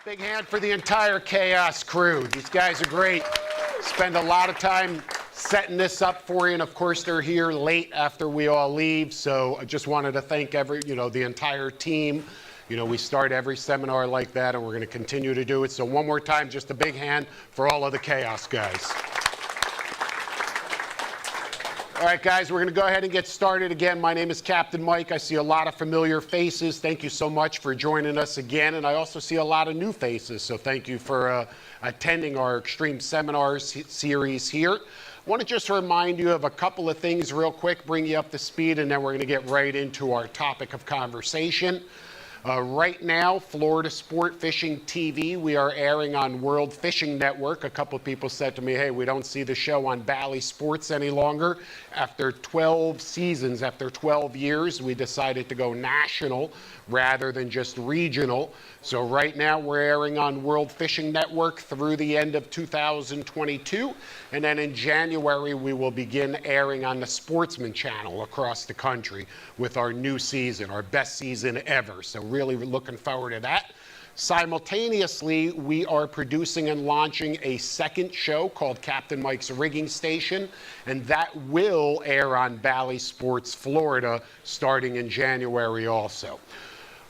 Big hand for the entire Chaos crew. These guys are great. Spend a lot of time setting this up for you, and of course they're here late after we all leave, so I just wanted to thank the entire team. We start every seminar like that, and we're going to continue to do it. So one more time, just a big hand for all of the Chaos guys. All right, guys, we're going to go ahead and get started again. My name is Captain Mike. I see a lot of familiar faces. Thank you so much for joining us again. And I also see a lot of new faces, so thank you for attending our Extreme Seminars series here. I want to just remind you of a couple of things real quick, bring you up to speed, and then we're going to get right into our topic of conversation. Right now, Florida Sport Fishing TV, we are airing on World Fishing Network. A couple of people said to me, hey, we don't see the show on Bally Sports any longer. After 12 seasons, after 12 years, we decided to go national rather than just regional. So right now we're airing on World Fishing Network through the end of 2022. And then in January, we will begin airing on the Sportsman channel across the country with our new season, our best season ever. So really looking forward to that. Simultaneously, we are producing and launching a second show called Captain Mike's Rigging Station, and that will air on Bally Sports Florida starting in January also.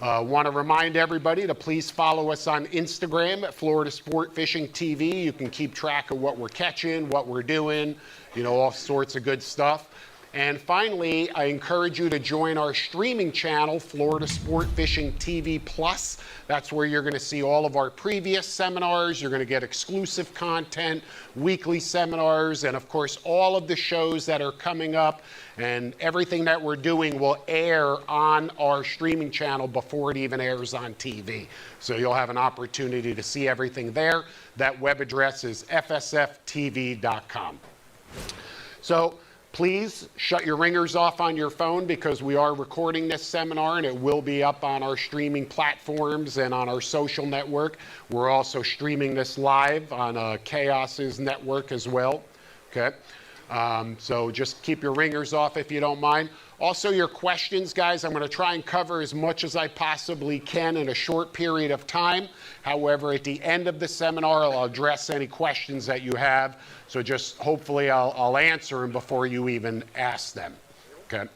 Want to remind everybody to please follow us on Instagram at Florida Sport Fishing TV. You can keep track of what we're catching, what we're doing, all sorts of good stuff. And finally, I encourage you to join our streaming channel, Florida Sport Fishing TV Plus. That's where you're going to see all of our previous seminars. You're going to get exclusive content, weekly seminars, and of course, all of the shows that are coming up and everything that we're doing will air on our streaming channel before it even airs on TV. So you'll have an opportunity to see everything there. That web address is fsftv.com. So please shut your ringers off on your phone because we are recording this seminar and it will be up on our streaming platforms and on our social network. We're also streaming this live on Chaos's network as well. Okay. So just keep your ringers off if you don't mind. Also, your questions, guys, I'm going to try and cover as much as I possibly can in a short period of time. However, at the end of the seminar, I'll address any questions that you have. So just hopefully I'll answer them before you even ask them. Okay.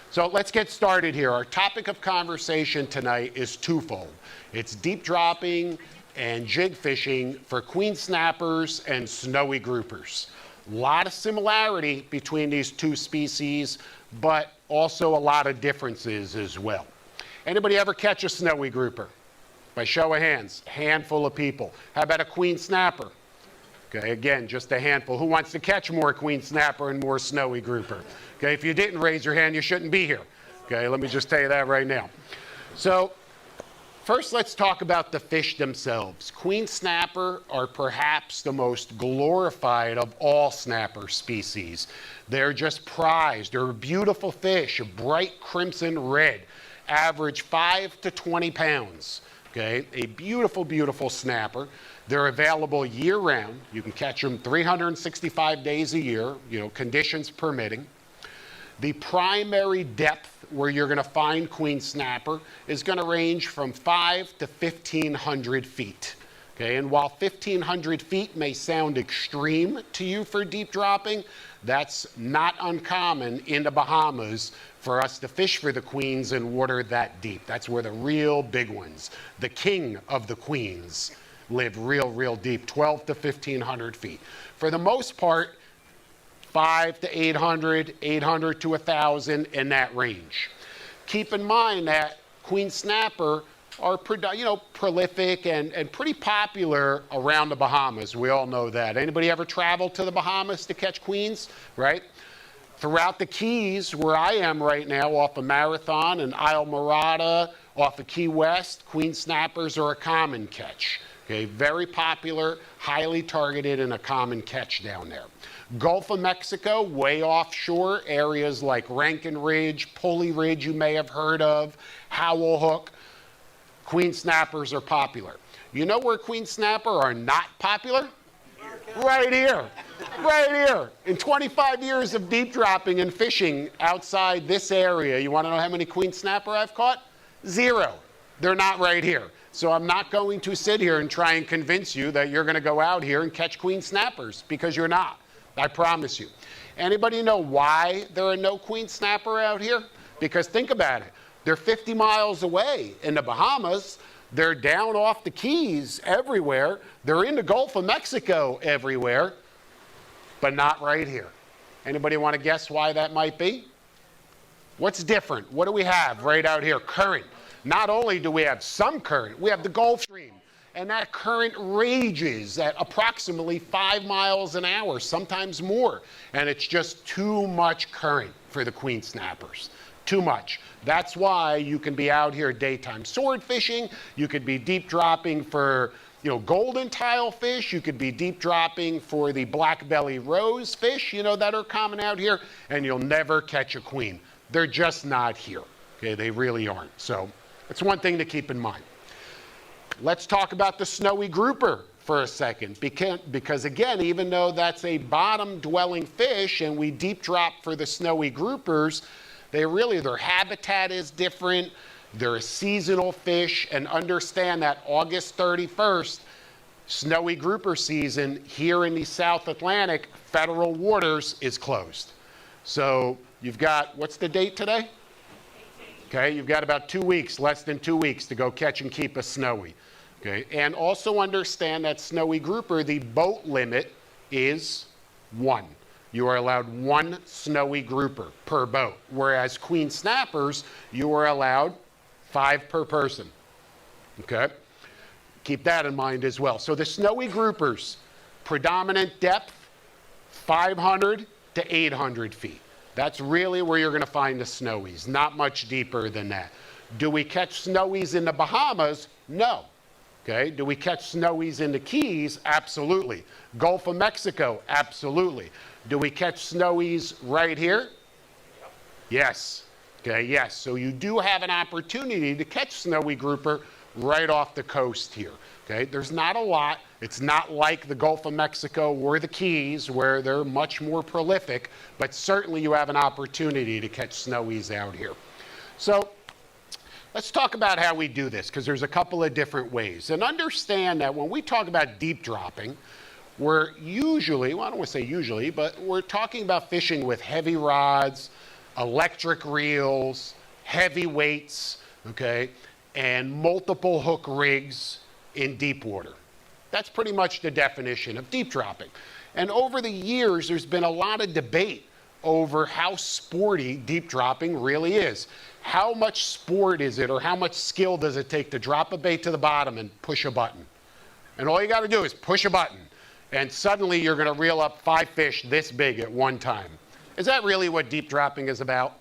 So let's get started here. Our topic of conversation tonight is twofold. It's deep dropping and jig fishing for queen snappers and snowy groupers. A lot of similarity between these two species, but also a lot of differences as well. Anybody ever catch a snowy grouper? By show of hands, handful of people. How about a queen snapper? Okay, again, just a handful. Who wants to catch more queen snapper and more snowy grouper? Okay, if you didn't raise your hand, you shouldn't be here. Okay, let me just tell you that right now. So first, let's talk about the fish themselves. Queen snapper are perhaps the most glorified of all snapper species. They're just prized. They're a beautiful fish, a bright crimson red, average 5 to 20 pounds. Okay, a beautiful, beautiful snapper. They're available year-round. You can catch them 365 days a year, conditions permitting. The primary depth where you're going to find queen snapper is going to range from 5 to 1,500 feet. Okay, and while 1,500 feet may sound extreme to you for deep dropping, that's not uncommon in the Bahamas for us to fish for the queens in water that deep. That's where the real big ones, the king of the queens, live real, real deep, 12 to 1,500 feet. For the most part, 5 to 800, 800 to 1,000 in that range. Keep in mind that queen snapper are prolific and pretty popular around the Bahamas. We all know that. Anybody ever travel to the Bahamas to catch queens, right? Throughout the Keys, where I am right now, off of Marathon and Isle Morada, off of Key West, queen snappers are a common catch. Okay, very popular, highly targeted, and a common catch down there. Gulf of Mexico, way offshore, areas like Rankin Ridge, Pulley Ridge you may have heard of, Howell Hook, queen snappers are popular. You know where queen snapper are not popular? Right here, right here. In 25 years of deep dropping and fishing outside this area, you want to know how many queen snapper I've caught? 0. They're not right here. So I'm not going to sit here and try and convince you that you're going to go out here and catch queen snappers, because you're not. I promise you. Anybody know why there are no queen snapper out here? Because think about it. They're 50 miles away in the Bahamas. They're down off the Keys everywhere. They're in the Gulf of Mexico everywhere, but not right here. Anybody want to guess why that might be? What's different? What do we have right out here? Current. Not only do we have some current, we have the Gulf Stream. And that current rages at approximately 5 miles an hour, sometimes more. And it's just too much current for the queen snappers. Too much. That's why you can be out here daytime sword fishing. You could be deep dropping for, golden tile fish. You could be deep dropping for the black belly rose fish, that are common out here. And you'll never catch a queen. They're just not here. Okay, they really aren't. So that's one thing to keep in mind. Let's talk about the snowy grouper for a second, because again, even though that's a bottom dwelling fish and we deep drop for the snowy groupers, their habitat is different. They're a seasonal fish, and understand that August 31st, snowy grouper season here in the South Atlantic, federal waters is closed. So you've got, what's the date today? Okay, you've got about 2 weeks, less than 2 weeks to go catch and keep a snowy. Okay, and also understand that snowy grouper, the boat limit is 1. You are allowed 1 snowy grouper per boat, whereas queen snappers, you are allowed 5 per person. Okay, keep that in mind as well. So the snowy groupers, predominant depth, 500 to 800 feet. That's really where you're going to find the snowies, not much deeper than that. Do we catch snowies in the Bahamas? No. Okay. Do we catch snowies in the Keys? Absolutely. Gulf of Mexico? Absolutely. Do we catch snowies right here? Yes. Okay, yes. So you do have an opportunity to catch snowy grouper right off the coast here. Okay, there's not a lot. It's not like the Gulf of Mexico or the Keys where they're much more prolific, but certainly you have an opportunity to catch snowies out here. So let's talk about how we do this, because there's a couple of different ways. And understand that when we talk about deep dropping, we're usually, well, I don't want to say usually, but we're talking about fishing with heavy rods, electric reels, heavy weights, okay, and multiple hook rigs in deep water. That's pretty much the definition of deep dropping. And over the years, there's been a lot of debate over how sporty deep dropping really is. How much sport is it, or how much skill does it take to drop a bait to the bottom and push a button? And all you got to do is push a button, and suddenly you're going to reel up 5 fish this big at one time. Is that really what deep dropping is about?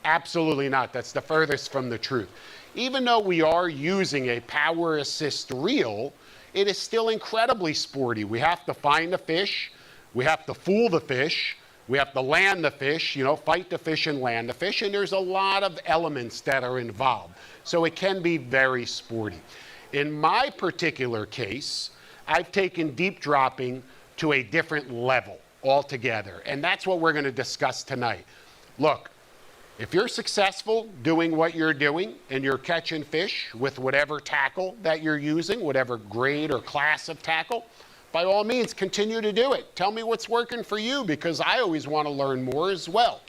Absolutely not. That's the furthest from the truth. Even though we are using a power assist reel, it is still incredibly sporty. We have to find the fish, we have to fool the fish, we have to land the fish, fight the fish and land the fish, and there's a lot of elements that are involved. So it can be very sporty. In my particular case, I've taken deep dropping to a different level altogether, and that's what we're going to discuss tonight. Look, if you're successful doing what you're doing and you're catching fish with whatever tackle that you're using, whatever grade or class of tackle, by all means, continue to do it. Tell me what's working for you, because I always want to learn more as well.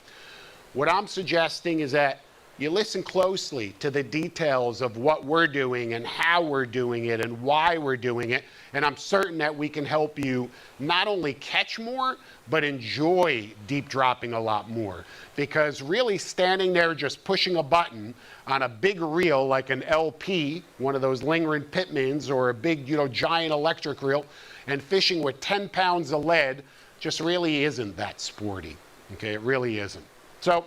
What I'm suggesting is that you listen closely to the details of what we're doing and how we're doing it and why we're doing it. And I'm certain that we can help you not only catch more, but enjoy deep dropping a lot more. Because really standing there just pushing a button on a big reel like an LP, one of those Lingren Pitmans, or a big, giant electric reel, and fishing with 10 pounds of lead just really isn't that sporty. Okay, it really isn't. So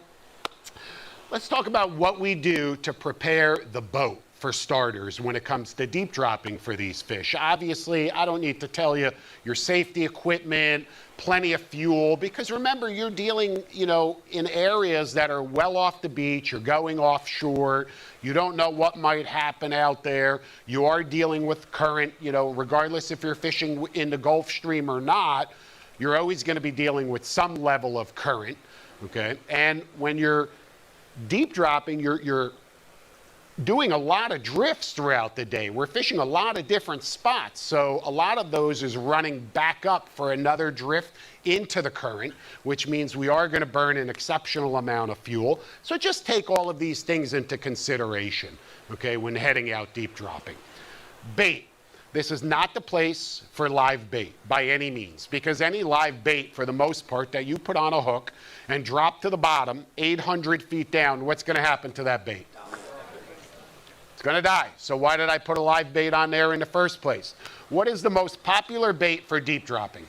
let's talk about what we do to prepare the boat, for starters, when it comes to deep dropping for these fish. Obviously, I don't need to tell you your safety equipment, plenty of fuel, because remember, you're dealing, in areas that are well off the beach, you're going offshore, you don't know what might happen out there, you are dealing with current, regardless if you're fishing in the Gulf Stream or not, you're always going to be dealing with some level of current, okay? And when you're deep dropping, you're doing a lot of drifts throughout the day. We're fishing a lot of different spots. So a lot of those is running back up for another drift into the current, which means we are going to burn an exceptional amount of fuel. So just take all of these things into consideration, okay, when heading out deep dropping. Bait. This is not the place for live bait by any means, because any live bait, for the most part, that you put on a hook and drop to the bottom 800 feet down, what's going to happen to that bait? It's going to die. So why did I put a live bait on there in the first place? What is the most popular bait for deep dropping?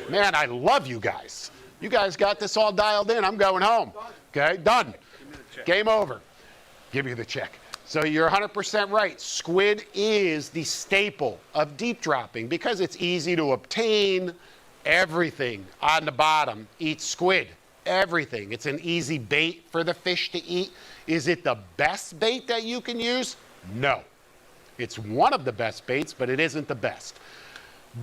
Man, I love you guys. You guys got this all dialed in. I'm going home. Okay, done. Game over. Give you the check. So you're 100% right. Squid is the staple of deep dropping because it's easy to obtain. Everything on the bottom eats squid. Everything. It's an easy bait for the fish to eat. Is it the best bait that you can use? No. It's one of the best baits, but it isn't the best.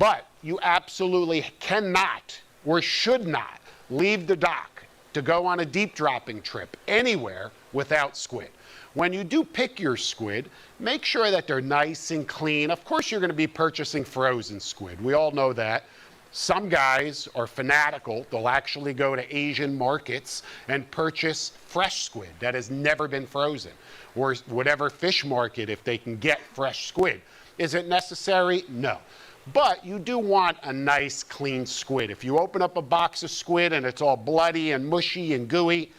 But you absolutely cannot or should not leave the dock to go on a deep dropping trip anywhere without squid. When you do pick your squid, make sure that they're nice and clean. Of course, you're going to be purchasing frozen squid. We all know that. Some guys are fanatical. They'll actually go to Asian markets and purchase fresh squid that has never been frozen, or whatever fish market if they can get fresh squid. Is it necessary? No. But you do want a nice, clean squid. If you open up a box of squid and it's all bloody and mushy and gooey,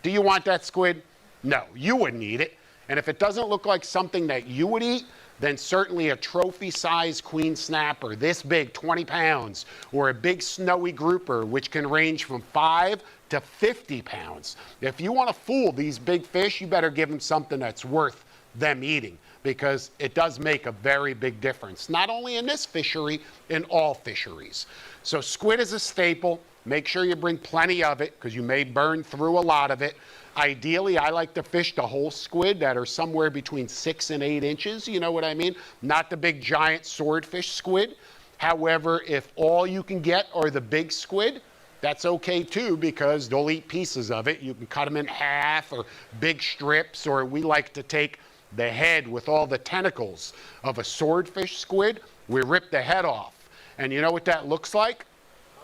do you want that squid? No, you wouldn't eat it. And if it doesn't look like something that you would eat, then certainly a trophy-sized queen snapper, this big, 20 pounds, or a big snowy grouper, which can range from 5 to 50 pounds. If you want to fool these big fish, you better give them something that's worth them eating, because it does make a very big difference, not only in this fishery, in all fisheries. So squid is a staple. Make sure you bring plenty of it, because you may burn through a lot of it. Ideally, I like to fish the whole squid that are somewhere between 6 and 8 inches, you know what I mean? Not the big giant swordfish squid. However, if all you can get are the big squid, that's okay too, because they'll eat pieces of it. You can cut them in half or big strips, or we like to take the head with all the tentacles of a swordfish squid. We rip the head off. And you know what that looks like?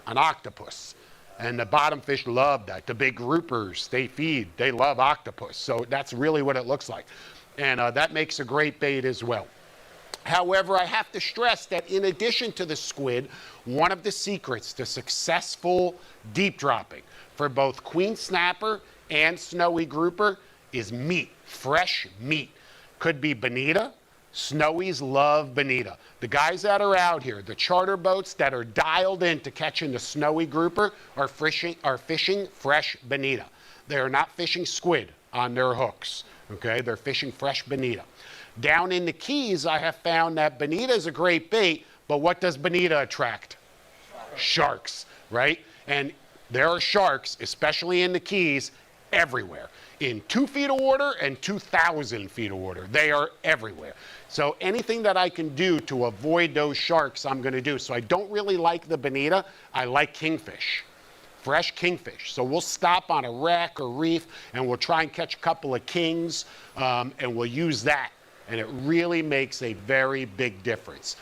An octopus. And the bottom fish love that. The big groupers, they love octopus. So that's really what it looks like. And that makes a great bait as well. However, I have to stress that in addition to the squid, one of the secrets to successful deep dropping for both queen snapper and snowy grouper is meat, fresh meat. Could be bonita. Snowies love bonita. The guys that are out here, the charter boats that are dialed in to catching the snowy grouper are fishing fresh bonita. They are not fishing squid on their hooks, okay? They're fishing fresh bonita. Down in the Keys, I have found that bonita is a great bait, but what does bonita attract? Sharks, right? And there are sharks, especially in the Keys, everywhere. In 2 feet of water and 2,000 feet of water. They are everywhere. So anything that I can do to avoid those sharks, I'm going to do. So I don't really like the bonita. I like kingfish, fresh kingfish. So we'll stop on a wreck or reef, and we'll try and catch a couple of kings, and we'll use that. And it really makes a very big difference.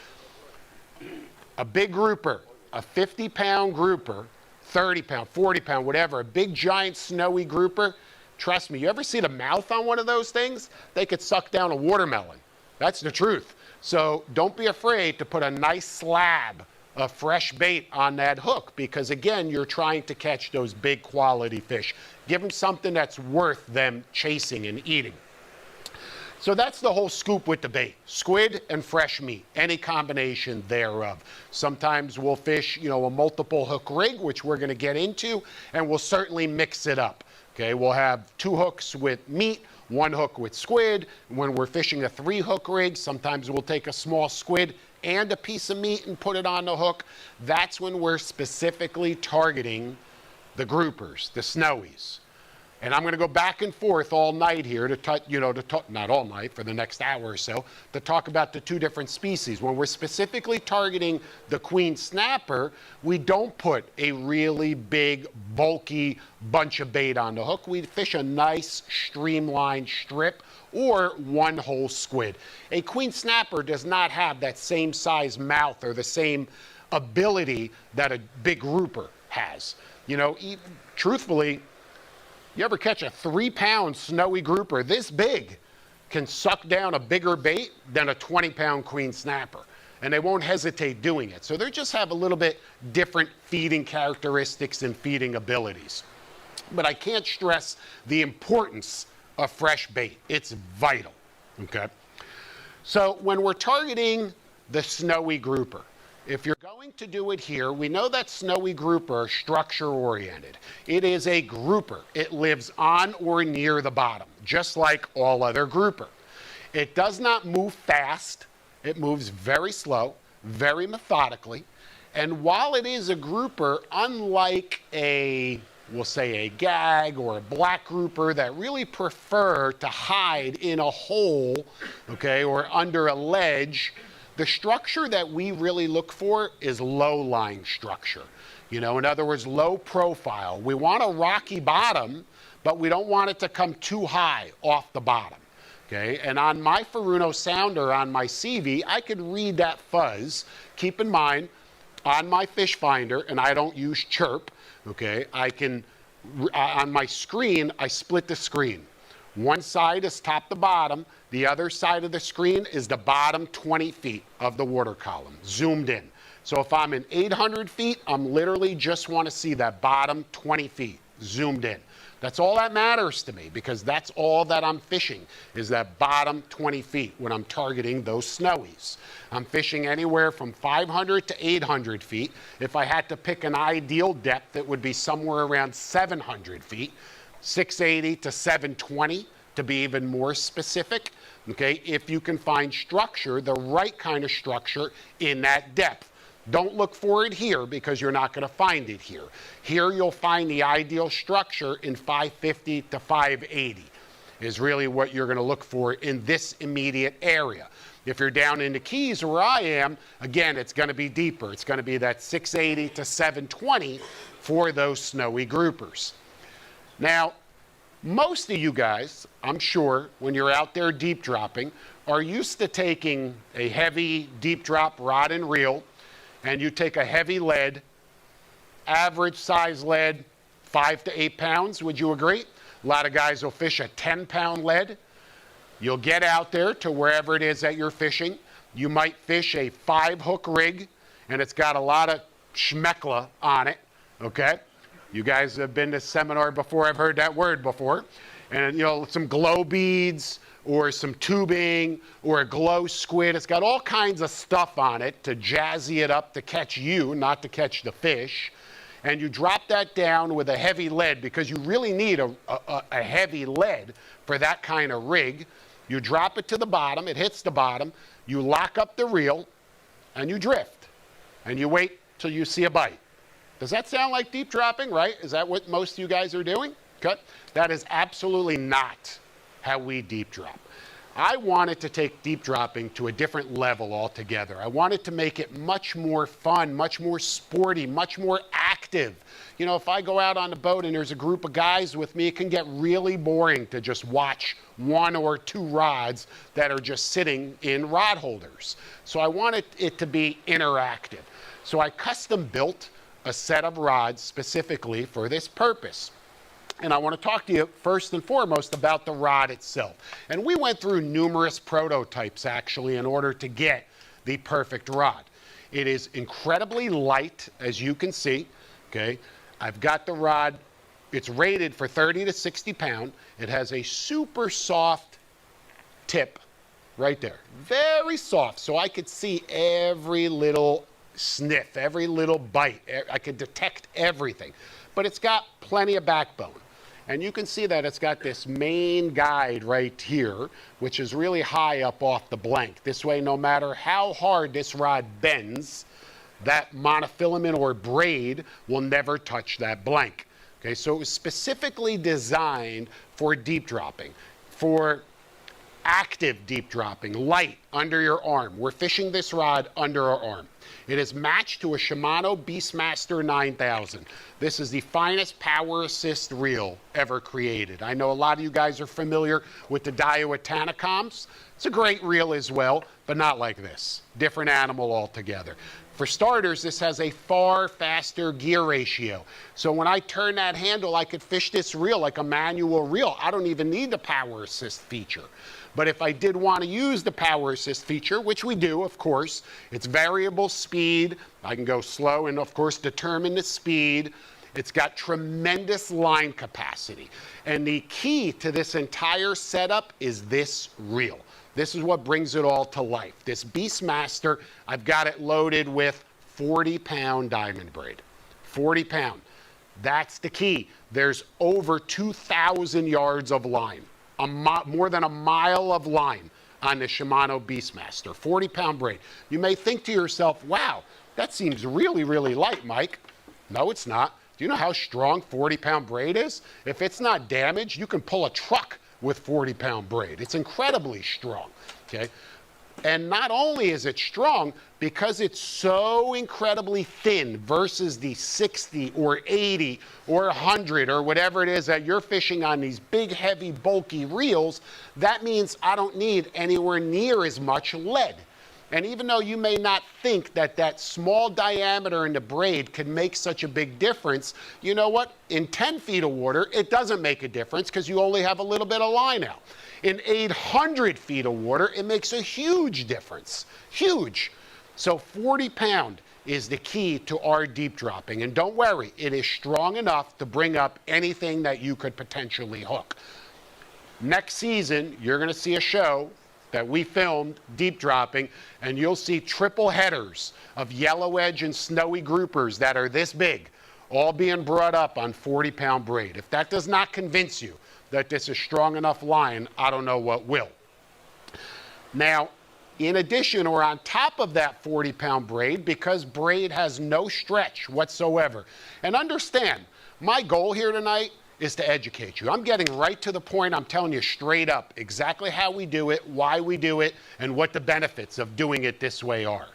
A big grouper, a 50-pound grouper, 30-pound, 40-pound, whatever, a big giant snowy grouper, trust me, you ever see the mouth on one of those things? They could suck down a watermelon. That's the truth. So don't be afraid to put a nice slab of fresh bait on that hook, because again, you're trying to catch those big quality fish. Give them something that's worth them chasing and eating. So that's the whole scoop with the bait. Squid and fresh meat, any combination thereof. Sometimes we'll fish, a multiple hook rig, which we're gonna get into, and we'll certainly mix it up. Okay, we'll have 2 hooks with meat, 1 hook with squid. When we're fishing a 3-hook rig, sometimes we'll take a small squid and a piece of meat and put it on the hook. That's when we're specifically targeting the groupers, the snowies. And I'm going to go back and forth all night here to talk, not all night, for the next hour or so, to talk about the two different species. When we're specifically targeting the queen snapper, we don't put a really big, bulky bunch of bait on the hook. We fish a nice, streamlined strip or one whole squid. A queen snapper does not have that same size mouth or the same ability that a big grouper has. Truthfully, you ever catch a 3-pound snowy grouper this big can suck down a bigger bait than a 20-pound queen snapper, and they won't hesitate doing it. So they just have a little bit different feeding characteristics and feeding abilities. But I can't stress the importance of fresh bait. It's vital, okay? So when we're targeting the snowy grouper, if you're going to do it here, we know that snowy grouper are structure oriented. It is a grouper. It lives on or near the bottom, just like all other grouper. It does not move fast. It moves very slow, very methodically. And while it is a grouper, unlike we'll say a gag or a black grouper that really prefer to hide in a hole, okay, or under a ledge, the structure that we really look for is low-lying structure. In other words, low profile. We want a rocky bottom, but we don't want it to come too high off the bottom. Okay, and on my Furuno sounder, on my CV, I could read that fuzz. Keep in mind, on my fish finder, and I don't use chirp, okay, on my screen, I split the screen. One side is top to bottom. The other side of the screen is the bottom 20 feet of the water column, zoomed in. So if I'm in 800 feet, I'm literally just want to see that bottom 20 feet, zoomed in. That's all that matters to me, because that's all that I'm fishing, is that bottom 20 feet when I'm targeting those snowies. I'm fishing anywhere from 500 to 800 feet. If I had to pick an ideal depth, it would be somewhere around 700 feet. 680 to 720 to be even more specific, okay, if you can find structure, the right kind of structure in that depth. Don't look for it here, because you're not going to find it here. Here you'll find the ideal structure in 550 to 580 is really what you're going to look for in this immediate area. If you're down in the Keys where I am, again, it's going to be deeper. It's going to be that 680 to 720 for those snowy groupers. Now, most of you guys, I'm sure, when you're out there deep dropping, are used to taking a heavy deep drop rod and reel, and you take a heavy lead, average size lead, 5 to 8 pounds. Would you agree? A lot of guys will fish a 10-pound lead. You'll get out there to wherever it is that you're fishing. You might fish a 5-hook rig, and it's got a lot of schmeckla on it, okay? You guys have been to seminar before. I've heard that word before. And, some glow beads or some tubing or a glow squid. It's got all kinds of stuff on it to jazzy it up to catch you, not to catch the fish. And you drop that down with a heavy lead, because you really need a heavy lead for that kind of rig. You drop it to the bottom. It hits the bottom. You lock up the reel, and you drift. And you wait till you see a bite. Does that sound like deep dropping, right? Is that what most of you guys are doing? Okay. That is absolutely not how we deep drop. I wanted to take deep dropping to a different level altogether. I wanted to make it much more fun, much more sporty, much more active. If I go out on the boat and there's a group of guys with me, it can get really boring to just watch 1 or 2 rods that are just sitting in rod holders. So I wanted it to be interactive. So I custom built a set of rods specifically for this purpose. And I want to talk to you first and foremost about the rod itself. And we went through numerous prototypes actually in order to get the perfect rod. It is incredibly light, as you can see, okay? I've got the rod, it's rated for 30 to 60 pound. It has a super soft tip right there. Very soft, so I could see every little sniff, every little bite. I could detect everything. But it's got plenty of backbone. And you can see that it's got this main guide right here, which is really high up off the blank. This way, no matter how hard this rod bends, that monofilament or braid will never touch that blank. Okay, so it was specifically designed for deep dropping, for active deep dropping, light under your arm. We're fishing this rod under our arm. It is matched to a Shimano Beastmaster 9000. This is the finest power assist reel ever created. I know a lot of you guys are familiar with the Daiwa Tanacoms. It's a great reel as well, but not like this. Different animal altogether. For starters, this has a far faster gear ratio. So when I turn that handle, I could fish this reel like a manual reel. I don't even need the power assist feature. But if I did want to use the power assist feature, which we do, of course, it's variable speed. I can go slow and, of course, determine the speed. It's got tremendous line capacity. And the key to this entire setup is this reel. This is what brings it all to life. This Beastmaster, I've got it loaded with 40-pound diamond braid. 40 pound. That's the key. There's over 2,000 yards of line. More than a mile of line on the Shimano Beastmaster. 40-pound braid. You may think to yourself, wow, that seems really, really light, Mike. No, it's not. Do you know how strong 40-pound braid is? If it's not damaged, you can pull a truck with 40-pound braid. It's incredibly strong, okay? And not only is it strong, because it's so incredibly thin versus the 60 or 80 or 100 or whatever it is that you're fishing on these big, heavy, bulky reels, that means I don't need anywhere near as much lead. And even though you may not think that that small diameter in the braid can make such a big difference, you know what? In 10 feet of water, it doesn't make a difference because you only have a little bit of line out. In 800 feet of water, it makes a huge difference. Huge. So 40-pound is the key to our deep dropping. And don't worry, it is strong enough to bring up anything that you could potentially hook. Next season, you're going to see a show that we filmed deep dropping, and you'll see triple headers of yellow edge and snowy groupers that are this big, all being brought up on 40-pound braid. If that does not convince you that this is strong enough line, I don't know what will. Now, in addition, or on top of that 40-pound braid, because braid has no stretch whatsoever, and understand, my goal here tonight is to educate you. I'm getting right to the point. I'm telling you straight up exactly how we do it, why we do it, and what the benefits of doing it this way are.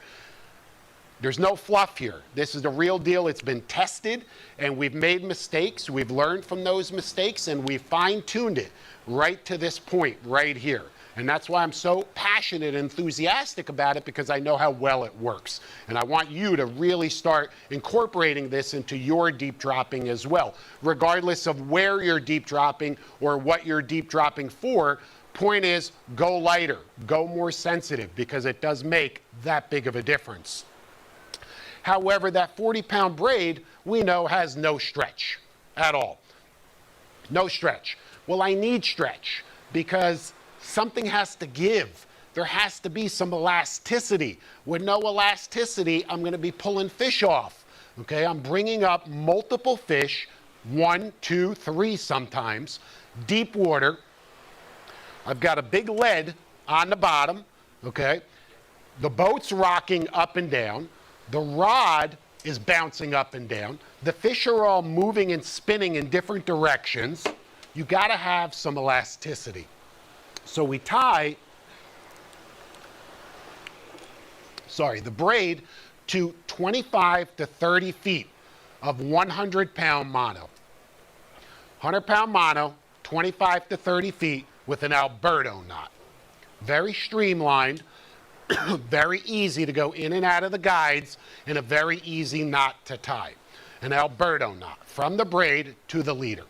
There's no fluff here. This is the real deal. It's been tested, and we've made mistakes. We've learned from those mistakes, and we've fine-tuned it right to this point right here. And that's why I'm so passionate and enthusiastic about it, because I know how well it works. And I want you to really start incorporating this into your deep dropping as well. Regardless of where you're deep dropping or what you're deep dropping for, point is, go lighter, go more sensitive, because it does make that big of a difference. However, that 40-pound braid, we know, has no stretch at all. No stretch. Well, I need stretch because something has to give. There has to be some elasticity. With no elasticity, I'm going to be pulling fish off. Okay, I'm bringing up multiple fish, 1, 2, 3 sometimes, deep water. I've got a big lead on the bottom, okay? The boat's rocking up and down. The rod is bouncing up and down. The fish are all moving and spinning in different directions. You got to have some elasticity. So we tie, the braid to 25 to 30 feet of 100-pound mono. 100-pound mono, 25 to 30 feet with an Alberto knot. Very streamlined, very easy to go in and out of the guides, and a very easy knot to tie. An Alberto knot from the braid to the leader.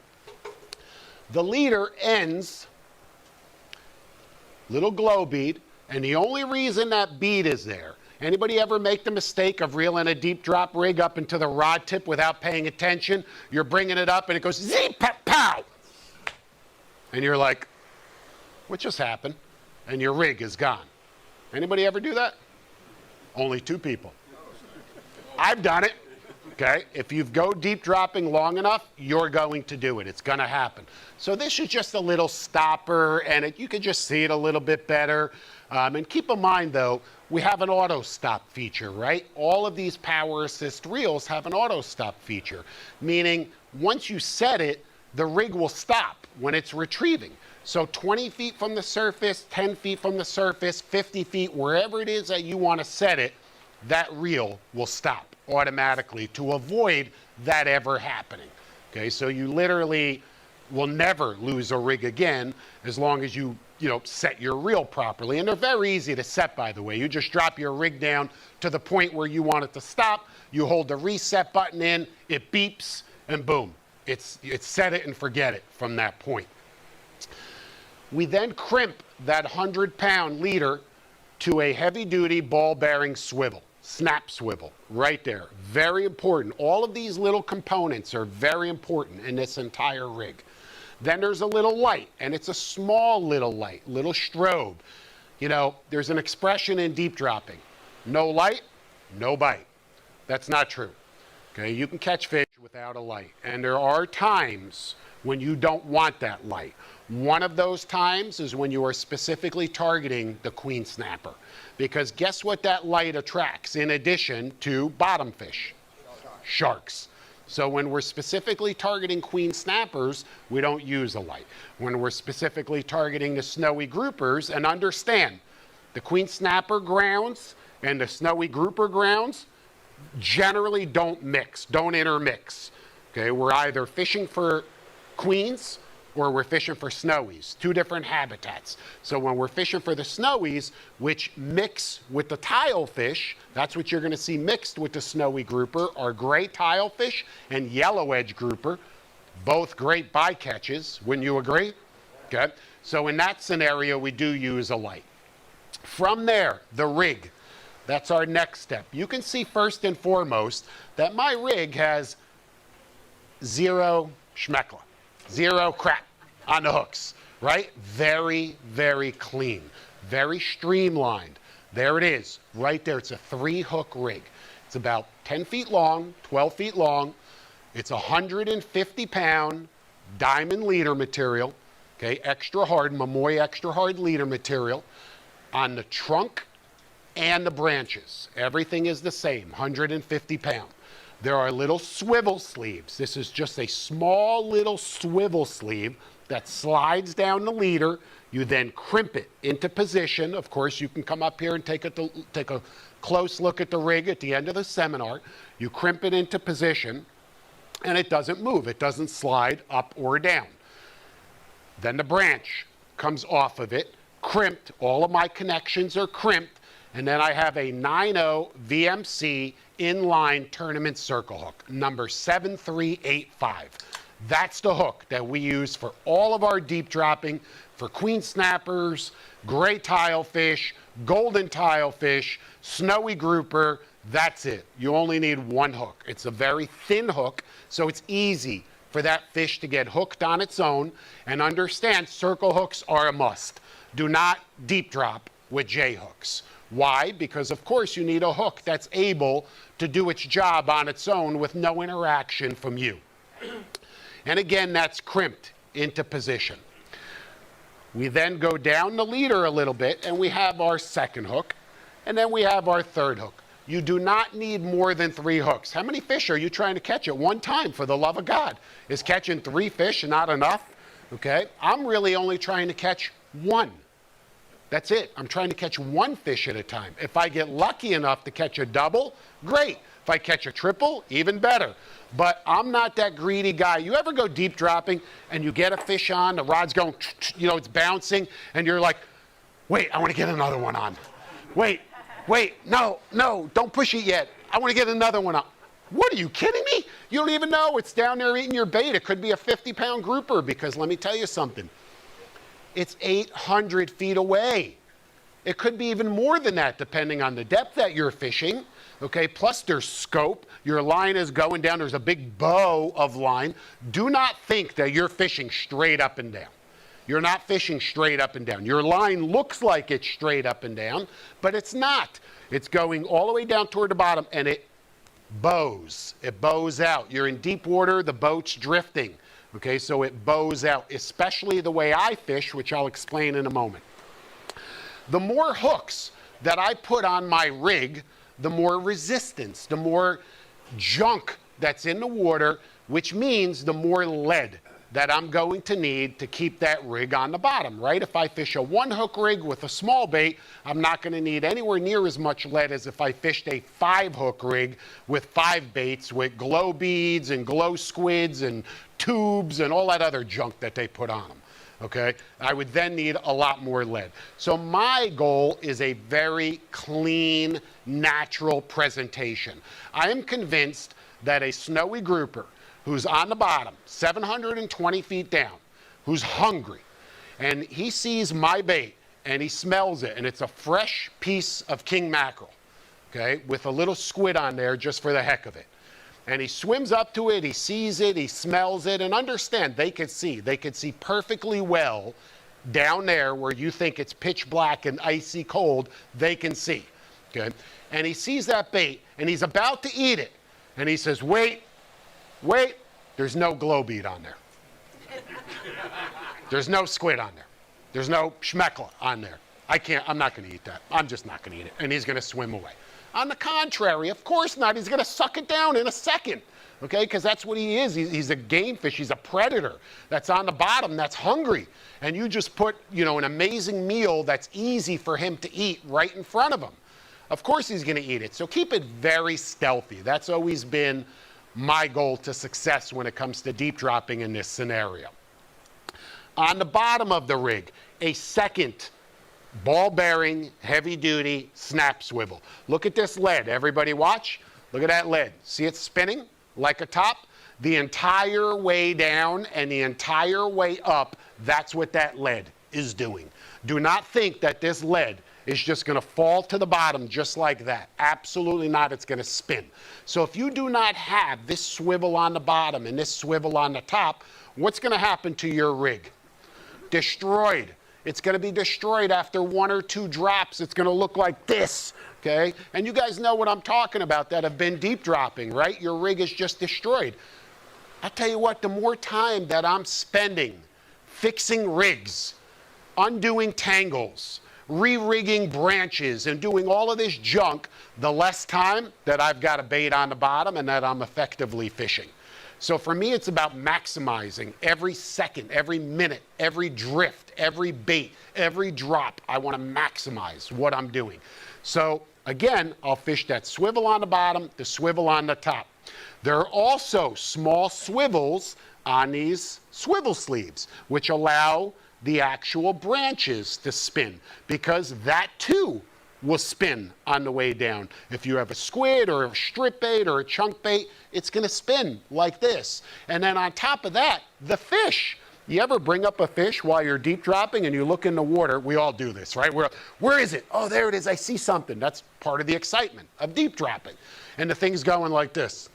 The leader ends little glow bead, and the only reason that bead is there, anybody ever make the mistake of reeling a deep drop rig up into the rod tip without paying attention? You're bringing it up and it goes zip, pow, and you're like, what just happened? And your rig is gone. Anybody ever do that? Only 2 people. I've done it. Okay, if you go deep dropping long enough, you're going to do it. It's going to happen. So this is just a little stopper, and you can just see it a little bit better. And keep in mind, though, we have an auto stop feature, right? All of these power assist reels have an auto stop feature, meaning once you set it, the rig will stop when it's retrieving. So 20 feet from the surface, 10 feet from the surface, 50 feet, wherever it is that you want to set it, that reel will stop automatically to avoid that ever happening. Okay, so you literally will never lose a rig again as long as you set your reel properly. And they're very easy to set, by the way. You just drop your rig down to the point where you want it to stop. You hold the reset button in, it beeps, and boom. It's set it and forget it from that point. We then crimp that 100-pound leader to a heavy-duty ball-bearing swivel, snap swivel, right there. Very important. All of these little components are very important in this entire rig. Then there's a little light, and it's a small little light, little strobe. There's an expression in deep dropping. No light, no bite. That's not true. Okay, you can catch fish without a light, and there are times when you don't want that light. One of those times is when you are specifically targeting the queen snapper, because guess what that light attracts in addition to bottom fish? Sharks. So when we're specifically targeting queen snappers, we don't use a light. When we're specifically targeting the snowy groupers, and understand, the queen snapper grounds and the snowy grouper grounds generally don't mix, don't intermix. Okay, we're either fishing for queens or we're fishing for snowies, two different habitats. So when we're fishing for the snowies, which mix with the tile fish, that's what you're going to see mixed with the snowy grouper, are gray tile fish and yellow edge grouper, both great bycatches. Wouldn't you agree? Okay. So in that scenario, we do use a light. From there, the rig. That's our next step. You can see first and foremost that my rig has zero schmeckla, zero crap on the hooks, right? Very, very clean, very streamlined. There it is, right there. It's a 3-hook rig. It's about 10 feet long, 12 feet long. It's 150-pound diamond leader material, okay, extra hard, Mamoy extra hard leader material on the trunk and the branches. Everything is the same, 150 pound. There are little swivel sleeves. This is just a small little swivel sleeve that slides down the leader. You then crimp it into position. Of course, you can come up here and take a close look at the rig at the end of the seminar. You crimp it into position, and it doesn't move. It doesn't slide up or down. Then the branch comes off of it, crimped. All of my connections are crimped. And then I have a 9.0 VMC inline tournament circle hook, number 7385. That's the hook that we use for all of our deep dropping, for queen snappers, gray tile fish, golden tile fish, snowy grouper. That's it. You only need one hook. It's a very thin hook, so it's easy for that fish to get hooked on its own. And understand, circle hooks are a must. Do not deep drop with J hooks. Why? Because of course you need a hook that's able to do its job on its own with no interaction from you. And again, that's crimped into position. We then go down the leader a little bit and we have our second hook, and then we have our third hook. You do not need more than 3 hooks. How many fish are you trying to catch at one time, for the love of God? Is catching 3 fish not enough? Okay, I'm really only trying to catch 1. That's it. I'm trying to catch 1 fish at a time. If I get lucky enough to catch a double, great. If I catch a triple, even better. But I'm not that greedy guy. You ever go deep dropping and you get a fish on, the rod's going, it's bouncing, and you're like, wait, I want to get another one on. Wait, no, don't push it yet. I want to get another one on. What, are you kidding me? You don't even know. It's down there eating your bait. It could be a 50-pound grouper, because let me tell you something. It's 800 feet away. It could be even more than that, depending on the depth that you're fishing. Okay, plus there's scope. Your line is going down. There's a big bow of line. Do not think that you're fishing straight up and down. You're not fishing straight up and down. Your line looks like it's straight up and down, but it's not. It's going all the way down toward the bottom, and it bows. It bows out. You're in deep water. The boat's drifting. Okay, so it bows out, especially the way I fish, which I'll explain in a moment. The more hooks that I put on my rig, the more resistance, the more junk that's in the water which means the more lead that I'm going to need to keep that rig on the bottom, right? If I fish a 1-hook rig with a small bait, I'm not going to need anywhere near as much lead as if I fished a 5-hook rig with 5 baits with glow beads and glow squids and tubes and all that other junk that they put on them, okay? I would then need a lot more lead. So my goal is a very clean, natural presentation. I am convinced that a snowy grouper who's on the bottom, 720 feet down, who's hungry, and he sees my bait and he smells it, and it's a fresh piece of king mackerel, okay, with a little squid on there just for the heck of it. And he swims up to it, he sees it, he smells it, and understand, they could see perfectly well down there where you think it's pitch black and icy cold, they can see, okay? And he sees that bait, and he's about to eat it, and he says, wait, there's no glow bead on there. There's no squid on there. There's no schmeckle on there. I'm not gonna eat that. I'm just not gonna eat it. And he's gonna swim away. On the contrary, of course not. He's gonna suck it down in a second, okay? Because that's what he is. He's a game fish. He's a predator that's on the bottom, that's hungry. And you just put, you know, an amazing meal that's easy for him to eat right in front of him. Of course he's gonna eat it. So keep it very stealthy. That's always been my goal to success when it comes to deep dropping in this scenario. On the bottom of the rig, a second ball bearing, heavy duty snap swivel. Look at this lead, everybody watch. Look at that lead. See it spinning like a top? The entire way down and the entire way up, that's what that lead is doing. Do not think that this lead is just gonna fall to the bottom just like that. Absolutely not, it's gonna spin. So if you do not have this swivel on the bottom and this swivel on the top, what's gonna happen to your rig? Destroyed. It's gonna be destroyed after 1 or 2 drops. It's gonna look like this, okay? And you guys know what I'm talking about that have been deep dropping, right? Your rig is just destroyed. I tell you what, the more time that I'm spending fixing rigs, undoing tangles, re-rigging branches, and doing all of this junk, the less time that I've got a bait on the bottom and that I'm effectively fishing. So for me, it's about maximizing every second, every minute, every drift, every bait, every drop. I want to maximize what I'm doing. So again, I'll fish that swivel on the bottom, the swivel on the top. There are also small swivels on these swivel sleeves, which allow the actual branches to spin, because that too will spin on the way down. If you have a squid or a strip bait or a chunk bait, it's gonna spin like this. And then on top of that, the fish. You ever bring up a fish while you're deep dropping and you look in the water? We all do this, right? Where is it? Oh, there it is, I see something. That's part of the excitement of deep dropping. And the thing's going like this.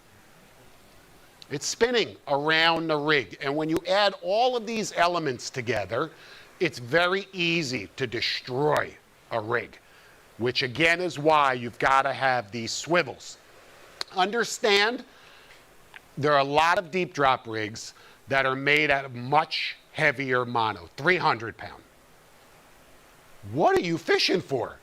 It's spinning around the rig. And when you add all of these elements together, it's very easy to destroy a rig, which again is why you've got to have these swivels. Understand, there are a lot of deep drop rigs that are made out of much heavier mono, 300 pound. What are you fishing for?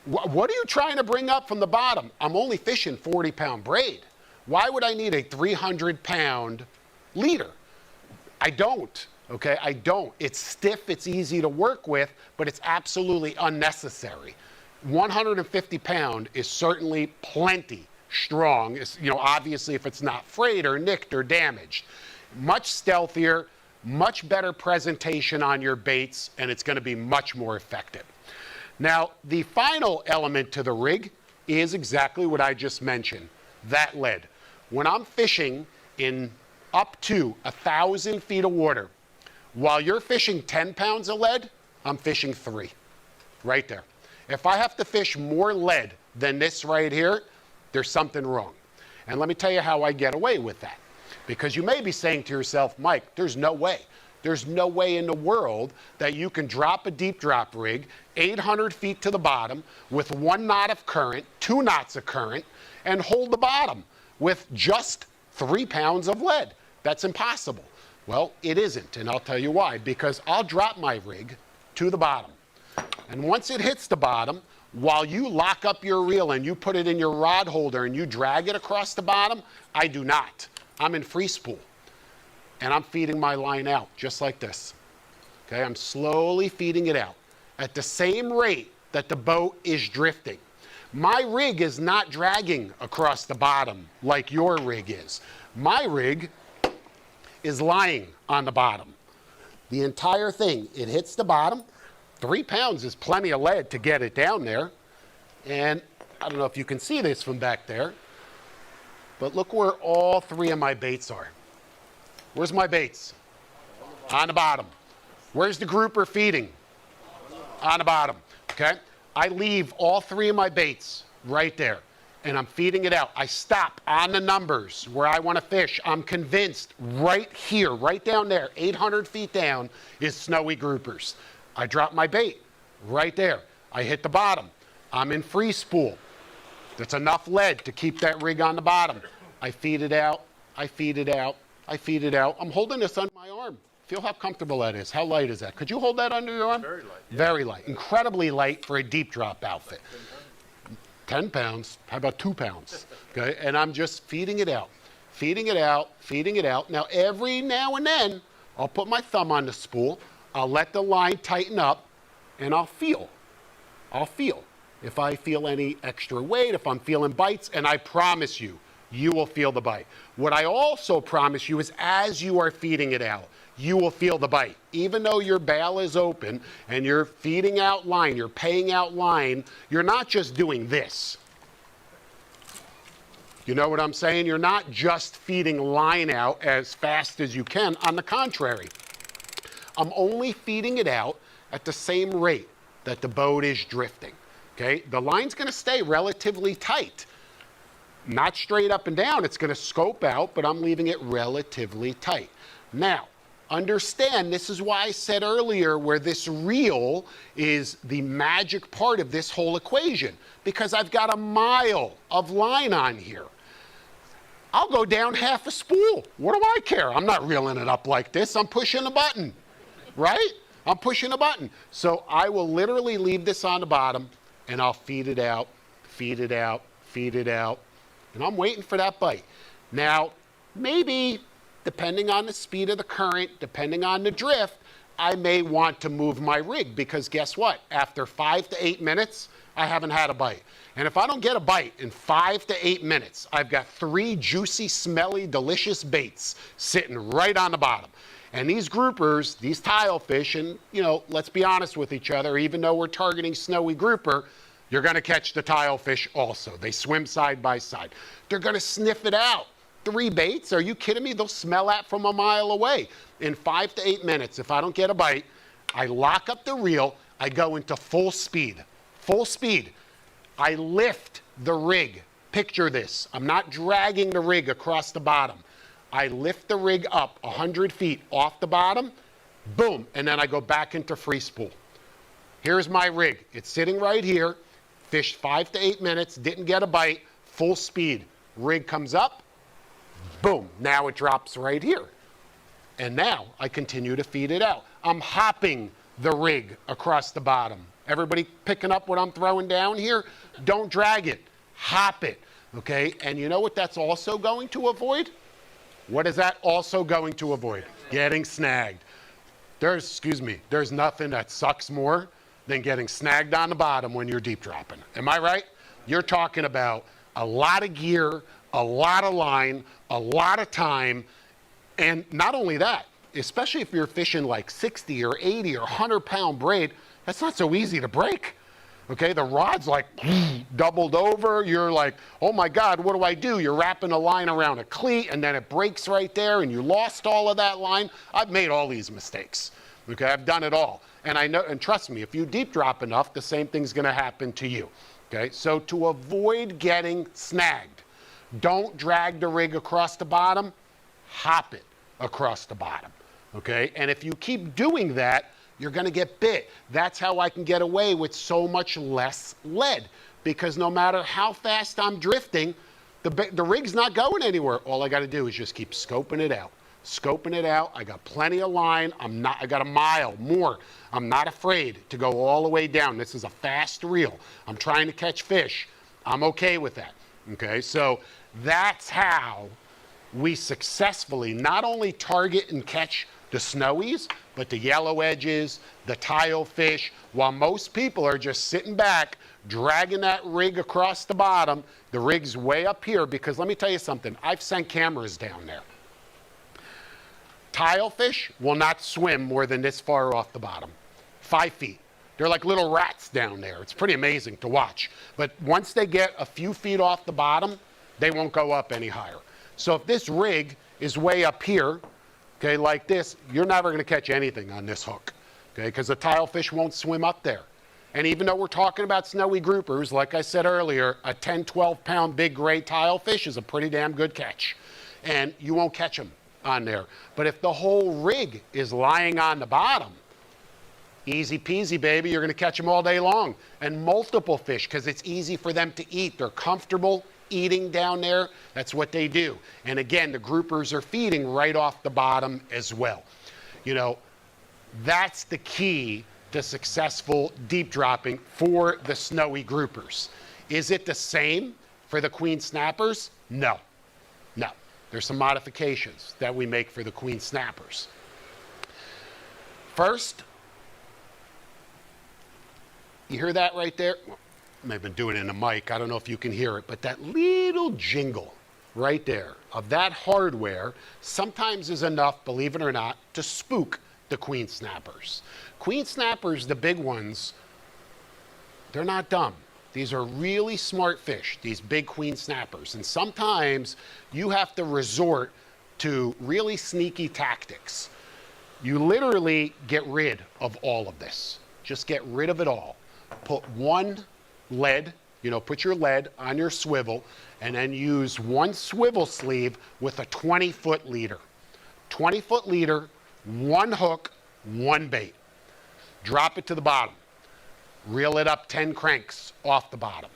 What are you trying to bring up from the bottom? I'm only fishing 40 pound braid. Why would I need a 300 pound leader? I don't, okay? I don't. It's stiff, it's easy to work with, but it's absolutely unnecessary. 150 pound is certainly plenty strong. It's, you know, obviously if it's not frayed or nicked or damaged. Much stealthier, much better presentation on your baits, and it's gonna be much more effective. Now, the final element to the rig is exactly what I just mentioned, that lead. When I'm fishing in up to 1,000 feet of water, while you're fishing 10 pounds of lead, I'm fishing 3, right there. If I have to fish more lead than this right here, there's something wrong. And let me tell you how I get away with that. Because you may be saying to yourself, Mike, there's no way. There's no way in the world that you can drop a deep drop rig 800 feet to the bottom with 1 knot of current, 2 knots of current, and hold the bottom with just 3 pounds of lead. That's impossible. Well, it isn't, and I'll tell you why. Because I'll drop my rig to the bottom. And once it hits the bottom, while you lock up your reel and you put it in your rod holder and you drag it across the bottom, I do not. I'm in free spool, and I'm feeding my line out just like this. Okay, I'm slowly feeding it out at the same rate that the boat is drifting. My rig is not dragging across the bottom like your rig is. My rig is lying on the bottom. The entire thing, it hits the bottom. 3 pounds is plenty of lead to get it down there. And I don't know if you can see this from back there, but look where all 3 of my baits are. Where's my baits? On the bottom. Where's the grouper feeding? On the bottom, okay? I leave all 3 of my baits right there, and I'm feeding it out. I stop on the numbers where I want to fish. I'm convinced right here, right down there, 800 feet down, is snowy groupers. I drop my bait right there. I hit the bottom. I'm in free spool. That's enough lead to keep that rig on the bottom. I feed it out. I feed it out. I feed it out. I'm holding this under my arm. Feel how comfortable that is. How light is that? Could you hold that under your arm? Very light. Yeah. Very light. Incredibly light for a deep drop outfit. 10 pounds. How about 2 pounds? Okay, and I'm just feeding it out. Feeding it out. Feeding it out. Now, every now and then, I'll put my thumb on the spool. I'll let the line tighten up, and I'll feel. I'll feel. If I feel any extra weight, if I'm feeling bites, and I promise you, you will feel the bite. What I also promise you is as you are feeding it out, you will feel the bite. Even though your bail is open and you're feeding out line, you're paying out line, you're not just doing this. You know what I'm saying? You're not just feeding line out as fast as you can. On the contrary, I'm only feeding it out at the same rate that the boat is drifting. Okay? The line's going to stay relatively tight. Not straight up and down, it's going to scope out, but I'm leaving it relatively tight. Now, understand, this is why I said earlier where this reel is the magic part of this whole equation, because I've got a mile of line on here. I'll go down half a spool. What do I care? I'm not reeling it up like this. I'm pushing a button, right? I'm pushing a button. So I will literally leave this on the bottom, and I'll feed it out, feed it out, feed it out, and I'm waiting for that bite. Now, maybe, depending on the speed of the current, depending on the drift, I may want to move my rig, because guess what? After 5 to 8 minutes, I haven't had a bite. And if I don't get a bite in 5 to 8 minutes, I've got 3 juicy, smelly, delicious baits sitting right on the bottom. And these groupers, these tile fish, and you know, let's be honest with each other, even though we're targeting snowy grouper, you're gonna catch the tile fish also. They swim side by side. They're gonna sniff it out. 3 baits, are you kidding me? They'll smell that from a mile away. In 5 to 8 minutes, if I don't get a bite, I lock up the reel, I go into full speed. Full speed. I lift the rig. Picture this. I'm not dragging the rig across the bottom. I lift the rig up 100 feet off the bottom, boom, and then I go back into free spool. Here's my rig. It's sitting right here. Fished 5 to 8 minutes, didn't get a bite, full speed. Rig comes up, boom, now it drops right here. And now I continue to feed it out. I'm hopping the rig across the bottom. Everybody picking up what I'm throwing down here? Don't drag it, hop it, okay? And you know what that's also going to avoid? What is that also going to avoid? Getting snagged. There's nothing that sucks more than getting snagged on the bottom when you're deep dropping. Am I right? You're talking about a lot of gear, a lot of line, a lot of time, and not only that, especially if you're fishing like 60 or 80 or 100 pound braid, that's not so easy to break. Okay, the rod's like doubled over. You're like, oh my God, what do I do? You're wrapping a line around a cleat and then it breaks right there and you lost all of that line. I've made all these mistakes. Okay, I've done it all. And I know, and trust me, if you deep drop enough, the same thing's gonna happen to you. Okay, so to avoid getting snagged, don't drag the rig across the bottom, hop it across the bottom. Okay, and if you keep doing that, you're gonna get bit. That's how I can get away with so much less lead, because no matter how fast I'm drifting, the rig's not going anywhere. All I gotta do is just keep scoping it out. Scoping it out, I got plenty of line, I got a mile more. I'm not afraid to go all the way down. This is a fast reel. I'm trying to catch fish. I'm okay with that, okay? So that's how we successfully not only target and catch the snowies, but the yellow edges, the tile fish, while most people are just sitting back, dragging that rig across the bottom. The rig's way up here because let me tell you something, I've sent cameras down there. Tile fish will not swim more than this far off the bottom, 5 feet. They're like little rats down there. It's pretty amazing to watch. But once they get a few feet off the bottom, they won't go up any higher. So if this rig is way up here, okay, like this, you're never gonna catch anything on this hook, okay, because the tile fish won't swim up there. And even though we're talking about snowy groupers, like I said earlier, a 10, 12 pound big gray tile fish is a pretty damn good catch. And you won't catch them on there. But if the whole rig is lying on the bottom, easy peasy, baby, you're gonna catch them all day long. And multiple fish, because it's easy for them to eat. They're comfortable eating down there. That's what they do. And again, the groupers are feeding right off the bottom as well. You know, that's the key to successful deep dropping for the snowy groupers. Is it the same for the queen snappers? No, no. There's some modifications that we make for the queen snappers. First, you hear that right there? Well, I've been doing it in the mic. I don't know if you can hear it, but that little jingle right there of that hardware sometimes is enough, believe it or not, to spook the queen snappers. Queen snappers, the big ones, they're not dumb. These are really smart fish, these big queen snappers. And sometimes you have to resort to really sneaky tactics. You literally get rid of all of this. Just get rid of it all. Put one lead, you know, put your lead on your swivel, and then use one swivel sleeve with a 20-foot leader. 20-foot leader, one hook, one bait. Drop it to the bottom. Reel it up 10 cranks off the bottom.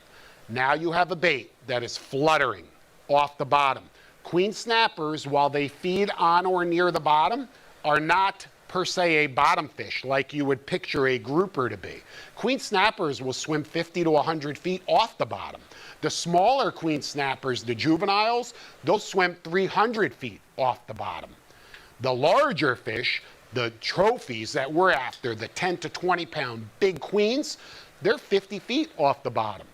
Now you have a bait that is fluttering off the bottom. Queen snappers, while they feed on or near the bottom, are not per se a bottom fish like you would picture a grouper to be. Queen snappers will swim 50 to 100 feet off the bottom. The smaller queen snappers, the juveniles, they'll swim 300 feet off the bottom. The larger fish, the trophies that we're after, the 10 to 20 pound big queens, they're 50 feet off the bottom.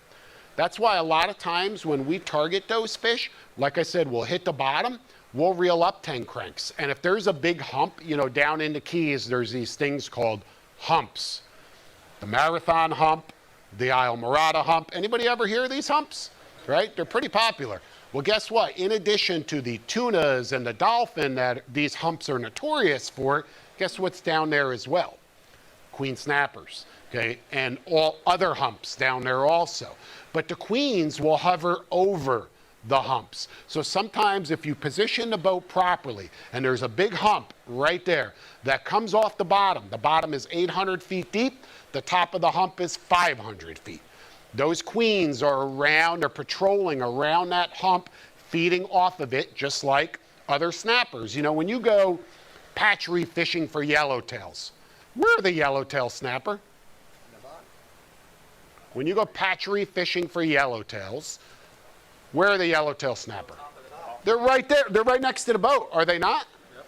That's why a lot of times when we target those fish, like I said, we'll hit the bottom, we'll reel up 10 cranks. And if there's a big hump, you know, down in the Keys, there's these things called humps. The Marathon hump, the Islamorada hump. Anybody ever hear of these humps? Right? They're pretty popular. Well, guess what? In addition to the tunas and the dolphin that these humps are notorious for, guess what's down there as well? Queen snappers, okay? And all other humps down there also. But the queens will hover over the humps. So sometimes if you position the boat properly and there's a big hump right there that comes off the bottom is 800 feet deep, the top of the hump is 500 feet. Those queens are around, or patrolling around that hump, feeding off of it, just like other snappers. You know, when you go patchery fishing for yellowtails, where are the yellowtail snapper? In the bottom. When you go patchery fishing for yellowtails, where are the yellowtail snapper? They're right there. They're right next to the boat, are they not? Yep.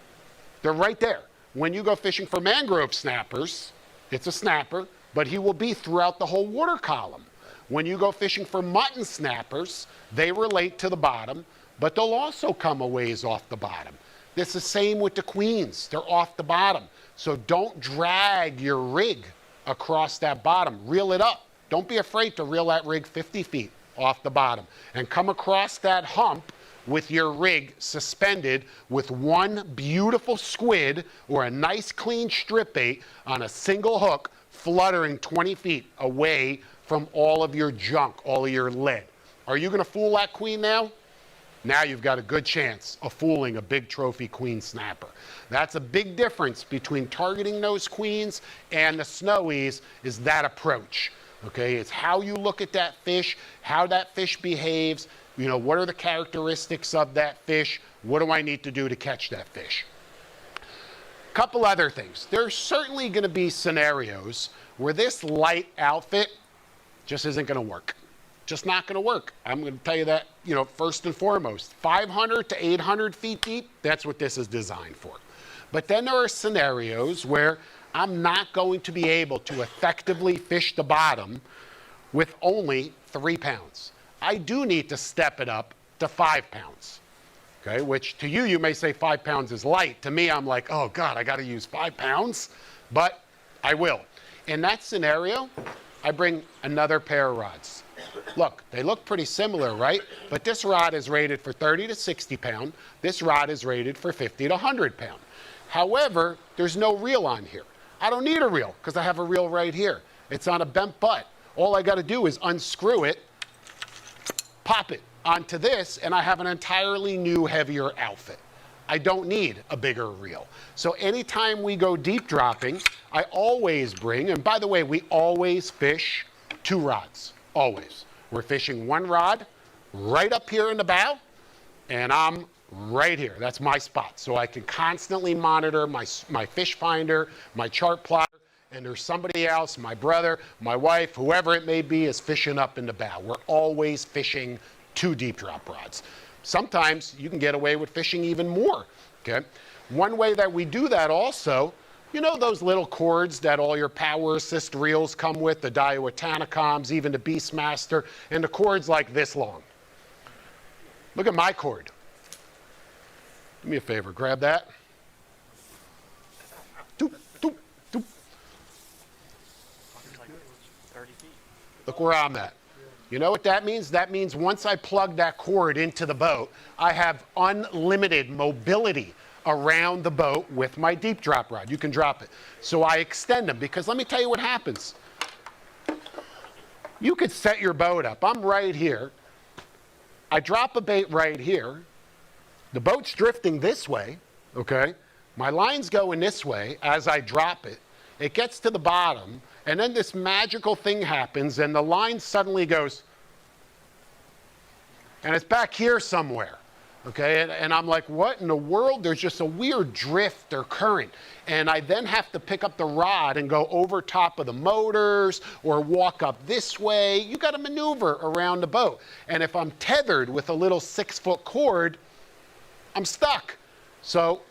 They're right there. When you go fishing for mangrove snappers, it's a snapper, but he will be throughout the whole water column. When you go fishing for mutton snappers, they relate to the bottom, but they'll also come a ways off the bottom. It's the same with the queens. They're off the bottom. So don't drag your rig across that bottom. Reel it up. Don't be afraid to reel that rig 50 feet off the bottom and come across that hump with your rig suspended with one beautiful squid or a nice clean strip bait on a single hook fluttering 20 feet away from all of your junk, all of your lead. Are you going to fool that queen now? Now you've got a good chance of fooling a big trophy queen snapper. That's a big difference between targeting those queens and the snowies, is that approach. Okay, it's how you look at that fish, how that fish behaves, you know, what are the characteristics of that fish, what do I need to do to catch that fish? Couple other things. There's certainly going to be scenarios where this light outfit just isn't going to work. just not going to work. I'm going to tell you that, first and foremost. 500 to 800 feet deep, that's what this is designed for. But then there are scenarios where I'm not going to be able to effectively fish the bottom with only 3 pounds. I do need to step it up to 5 pounds. Okay, which to you, you may say 5 pounds is light. To me, I'm like, oh God, I got to use 5 pounds, but I will. In that scenario, I bring another pair of rods. Look, they look pretty similar, right? But this rod is rated for 30 to 60 pound. This rod is rated for 50 to 100 pound. However, there's no reel on here. I don't need a reel because I have a reel right here. It's on a bent butt. All I got to do is unscrew it, pop it onto this, and I have an entirely new, heavier outfit. I don't need a bigger reel. So anytime we go deep dropping, I always bring, and by the way, we always fish 2 rods, always. We're fishing 1 rod right up here in the bow, and I'm right here. That's my spot. So I can constantly monitor my fish finder, my chart plotter, and there's somebody else, my brother, my wife, whoever it may be, is fishing up in the bow. We're always fishing 2 deep drop rods. Sometimes you can get away with fishing even more, okay? One way that we do that also, those little cords that all your power assist reels come with, the Diowatanacoms, even the Beastmaster, and the cord's like this long. Look at my cord. Do me a favor, grab that. Doop, doop, doop. Look where I'm at. You know what that means? That means once I plug that cord into the boat, I have unlimited mobility around the boat with my deep drop rod. You can drop it. So I extend them because let me tell you what happens. You could set your boat up. I'm right here. I drop a bait right here. The boat's drifting this way, okay? My line's going this way as I drop it. It gets to the bottom, and then this magical thing happens, and the line suddenly goes, and it's back here somewhere, okay? And I'm like, what in the world? There's just a weird drift or current. And I then have to pick up the rod and go over top of the motors or walk up this way. You got to maneuver around the boat. And if I'm tethered with a little 6-foot cord, I'm stuck. So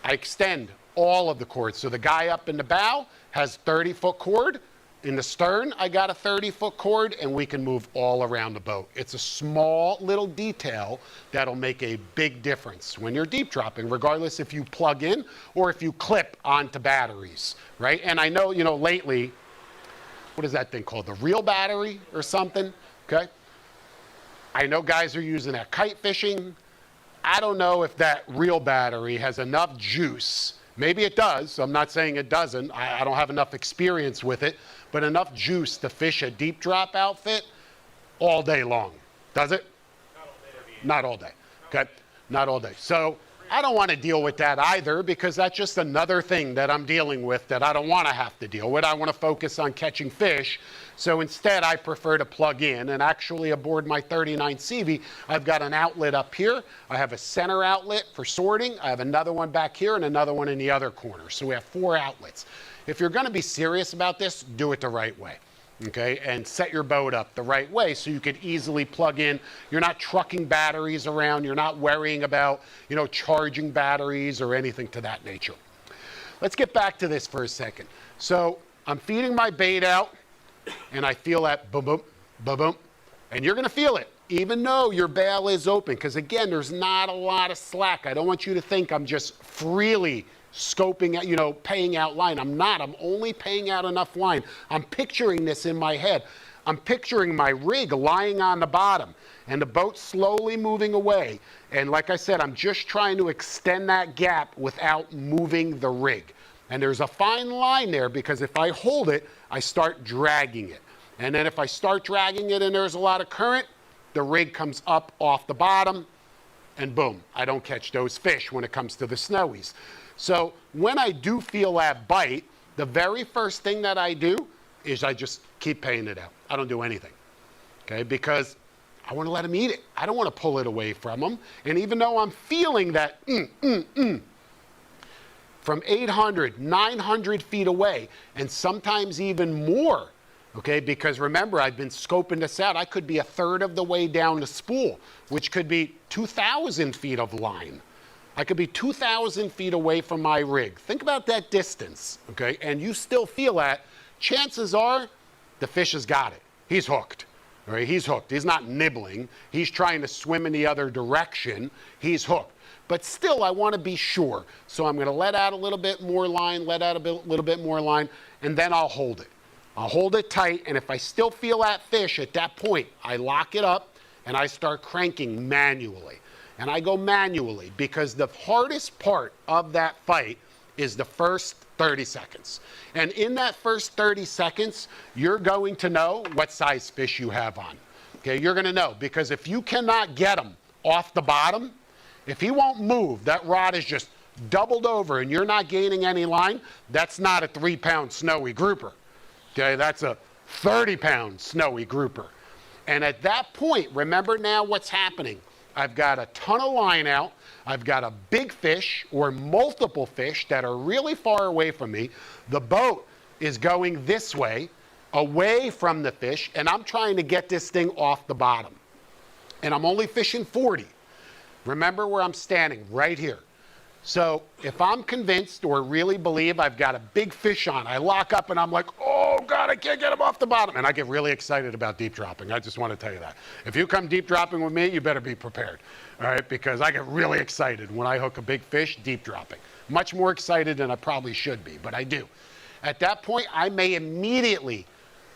I extend all of the cords. So the guy up in the bow has 30-foot cord. In the stern, I got a 30-foot cord, and we can move all around the boat. It's a small little detail that'll make a big difference when you're deep dropping, regardless if you plug in or if you clip onto batteries, right? And I know, lately, what is that thing called? The reel battery or something, okay? I know guys are using that kite fishing. I don't know if that reel battery has enough juice. Maybe it does. I'm not saying it doesn't. I don't have enough experience with it, but enough juice to fish a deep drop outfit all day long. Does it? Not all day. Okay? Not all day. So I don't want to deal with that either because that's just another thing that I'm dealing with that I don't want to have to deal with. I want to focus on catching fish. So instead, I prefer to plug in, and actually aboard my 39 CV, I've got an outlet up here. I have a center outlet for sorting. I have another one back here and another one in the other corner. So we have 4 outlets. If you're going to be serious about this, do it the right way, okay? And set your boat up the right way so you could easily plug in. You're not trucking batteries around. You're not worrying about, charging batteries or anything to that nature. Let's get back to this for a second. So I'm feeding my bait out. And I feel that boom, boom, boom, boom. And you're going to feel it, even though your bail is open. Because, again, there's not a lot of slack. I don't want you to think I'm just freely scoping out, paying out line. I'm not. I'm only paying out enough line. I'm picturing this in my head. I'm picturing my rig lying on the bottom and the boat slowly moving away. And like I said, I'm just trying to extend that gap without moving the rig. And there's a fine line there because if I hold it, I start dragging it. And then if I start dragging it and there's a lot of current, the rig comes up off the bottom and boom, I don't catch those fish when it comes to the snowies. So when I do feel that bite, the very first thing that I do is I just keep paying it out. I don't do anything, okay? Because I want to let him eat it. I don't want to pull it away from him. And even though I'm feeling that from 800, 900 feet away, and sometimes even more, Okay, because remember, I've been scoping this out. I could be a third of the way down the spool, which could be 2,000 feet of line. I could be 2,000 feet away from my rig. Think about that distance, okay? And you still feel that. Chances are the fish has got it. He's hooked, all right? He's hooked. He's not nibbling. He's trying to swim in the other direction. He's hooked. But still, I want to be sure. So I'm going to let out a little bit more line, let out a little bit more line, and then I'll hold it. I'll hold it tight, and if I still feel that fish at that point, I lock it up and I start cranking manually. And I go manually because the hardest part of that fight is the first 30 seconds. And in that first 30 seconds, you're going to know what size fish you have on. Okay, you're going to know, because if you cannot get him off the bottom, if he won't move, that rod is just doubled over and you're not gaining any line, that's not a 3-pound snowy grouper. Okay, that's a 30-pound snowy grouper. And at that point, remember now what's happening. I've got a ton of line out. I've got a big fish or multiple fish that are really far away from me. The boat is going this way, away from the fish, and I'm trying to get this thing off the bottom. And I'm only fishing 40. Remember where I'm standing, right here. So if I'm convinced or really believe I've got a big fish on, I lock up and I'm like, oh God, I can't get him off the bottom. And I get really excited about deep dropping. I just want to tell you that. If you come deep dropping with me, you better be prepared. All right, because I get really excited when I hook a big fish deep dropping. Much more excited than I probably should be, but I do. At that point, I may immediately,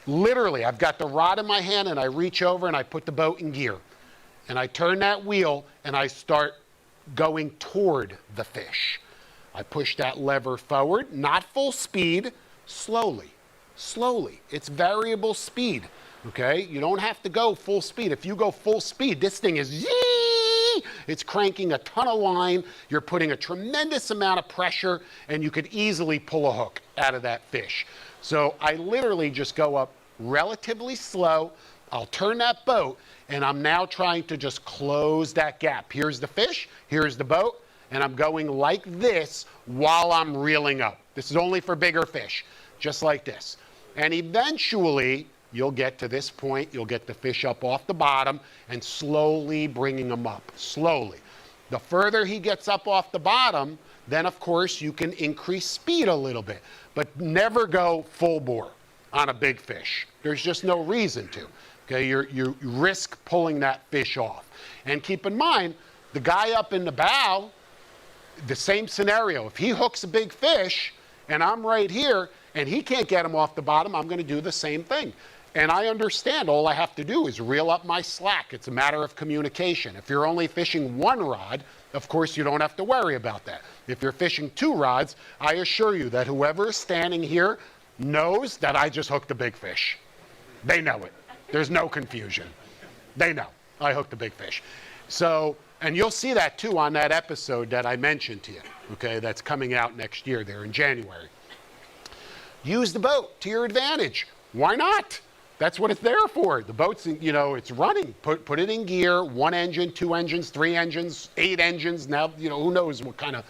literally, I've got the rod in my hand and I reach over and I put the boat in gear. And I turn that wheel and I start going toward the fish. I push that lever forward, not full speed, slowly, slowly. It's variable speed, okay? You don't have to go full speed. If you go full speed, this thing is yee! It's cranking a ton of line. You're putting a tremendous amount of pressure, and you could easily pull a hook out of that fish. So I literally just go up relatively slow. I'll turn that boat, and I'm now trying to just close that gap. Here's the fish, here's the boat, and I'm going like this while I'm reeling up. This is only for bigger fish, just like this. And eventually, you'll get to this point, you'll get the fish up off the bottom and slowly bringing him up, slowly. The further he gets up off the bottom, then of course you can increase speed a little bit, but never go full bore on a big fish. There's just no reason to. Okay, you risk pulling that fish off. And keep in mind, the guy up in the bow, the same scenario. If he hooks a big fish and I'm right here and he can't get him off the bottom, I'm going to do the same thing. And I understand all I have to do is reel up my slack. It's a matter of communication. If you're only fishing one rod, of course you don't have to worry about that. If you're fishing two rods, I assure you that whoever is standing here knows that I just hooked a big fish. They know it. There's no confusion. They know I hooked a big fish. So, and you'll see that too on that episode that I mentioned to you, okay, that's coming out next year there in January. Use the boat to your advantage. Why not? That's what it's there for. The boat's, you know, it's running. Put it in gear, 1 engine, 2 engines, 3 engines, 8 engines. Now, you know, who knows what kind of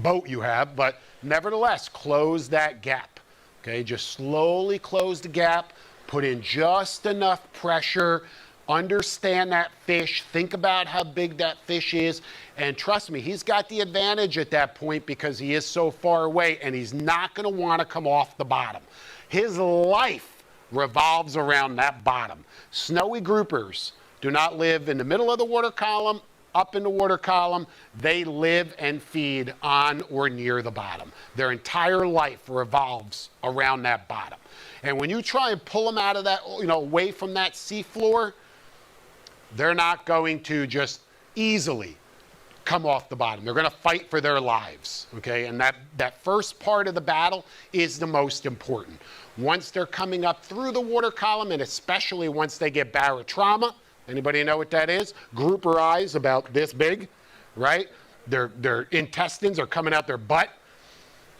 boat you have, but nevertheless, close that gap, okay? Just slowly close the gap. Put in just enough pressure, understand that fish, think about how big that fish is, and trust me, he's got the advantage at that point because he is so far away and he's not going to want to come off the bottom. His life revolves around that bottom. Snowy groupers do not live in the middle of the water column, up in the water column. They live and feed on or near the bottom. Their entire life revolves around that bottom. And when you try and pull them out of that, you know, away from that seafloor, they're not going to just easily come off the bottom. They're going to fight for their lives, okay? And that first part of the battle is the most important. Once they're coming up through the water column, and especially once they get barotrauma, anybody know what that is? Grouper eyes about this big, right? Their intestines are coming out their butt,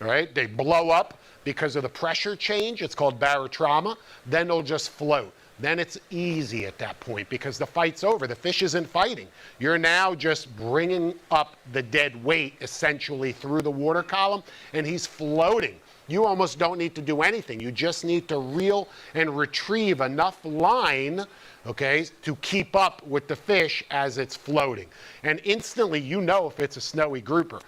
right? They blow up because of the pressure change. It's called barotrauma. Then they'll just float. Then it's easy at that point because the fight's over. The fish isn't fighting. You're now just bringing up the dead weight essentially through the water column, and he's floating You almost don't need to do anything. You just need to reel and retrieve enough line, okay, to keep up with the fish as it's floating. And instantly you know if it's a snowy grouper.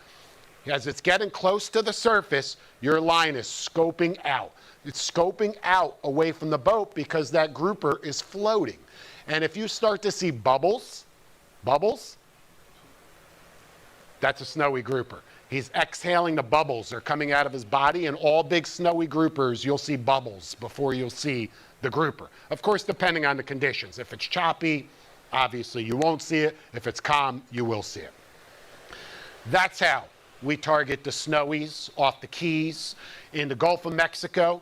As it's getting close to the surface, your line is scoping out. It's scoping out away from the boat because that grouper is floating. And if you start to see bubbles, that's a snowy grouper. He's exhaling the bubbles. They're coming out of his body, and all big snowy groupers, you'll see bubbles before you'll see the grouper. Of course, depending on the conditions. If it's choppy, obviously you won't see it. If it's calm, you will see it. That's how we target the snowies off the Keys. In the Gulf of Mexico,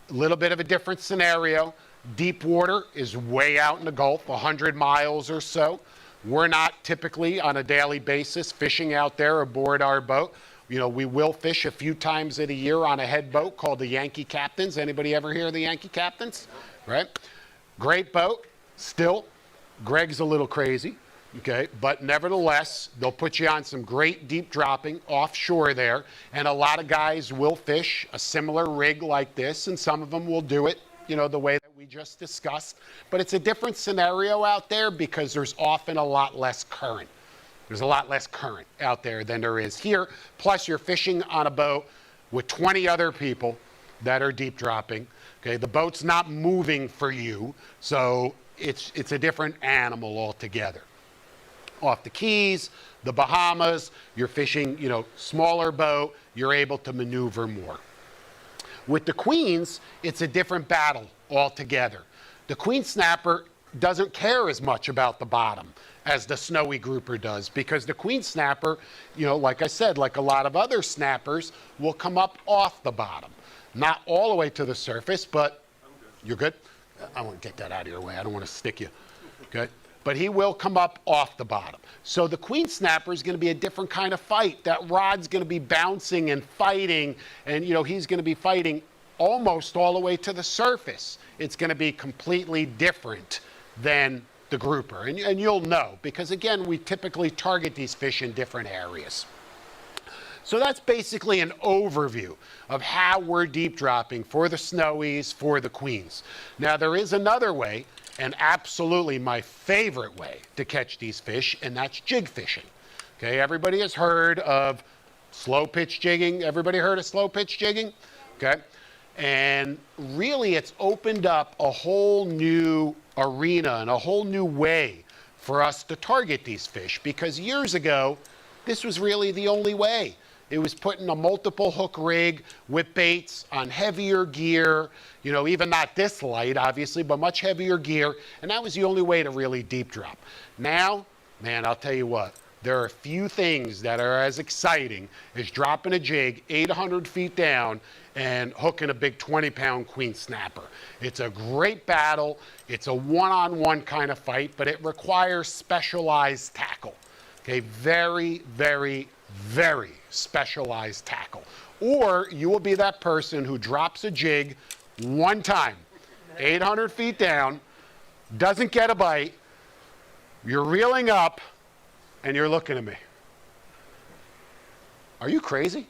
a little bit of a different scenario. Deep water is way out in the Gulf, 100 miles or so. We're not typically on a daily basis fishing out there aboard our boat. You know, we will fish a few times in a year on a head boat called the Yankee Captains. Anybody ever hear of the Yankee Captains? Right? Great boat. Still, Greg's a little crazy, okay? But nevertheless, they'll put you on some great deep dropping offshore there. And a lot of guys will fish a similar rig like this, and some of them will do it, you know, the way that we just discussed. But it's a different scenario out there because there's often a lot less current. There's a lot less current out there than there is here. Plus, you're fishing on a boat with 20 other people that are deep dropping. Okay, the boat's not moving for you, so it's a different animal altogether. Off the Keys, the Bahamas, you're fishing, you know, smaller boat, you're able to maneuver more. With the queens, it's a different battle altogether. The queen snapper doesn't care as much about the bottom as the snowy grouper does, because the queen snapper, you know, like I said, like a lot of other snappers, will come up off the bottom. Not all the way to the surface, but you're good? I want to get that out of your way. I don't want to stick you. Okay? But he will come up off the bottom. So the queen snapper is going to be a different kind of fight. That rod's going to be bouncing and fighting, and you know, he's going to be fighting almost all the way to the surface. It's going to be completely different than the grouper. And you'll know, because again, we typically target these fish in different areas. So that's basically an overview of how we're deep dropping for the snowies, for the queens. Now there is another way, and absolutely my favorite way to catch these fish, and that's jig fishing. Okay, everybody has heard of slow pitch jigging. Everybody heard of slow pitch jigging? Okay, and really it's opened up a whole new arena and a whole new way for us to target these fish, because years ago, this was really the only way. It was putting a multiple hook rig with baits on heavier gear, you know, even not this light, obviously, but much heavier gear, and that was the only way to really deep drop. Now, man, I'll tell you what, there are a few things that are as exciting as dropping a jig 800 feet down and hooking a big 20-pound queen snapper. It's a great battle. It's a one-on-one kind of fight, but it requires specialized tackle. Okay, very, very, very specialized tackle. Or you will be that person who drops a jig one time, 800 feet down, doesn't get a bite, you're reeling up, and you're looking at me. Are you crazy?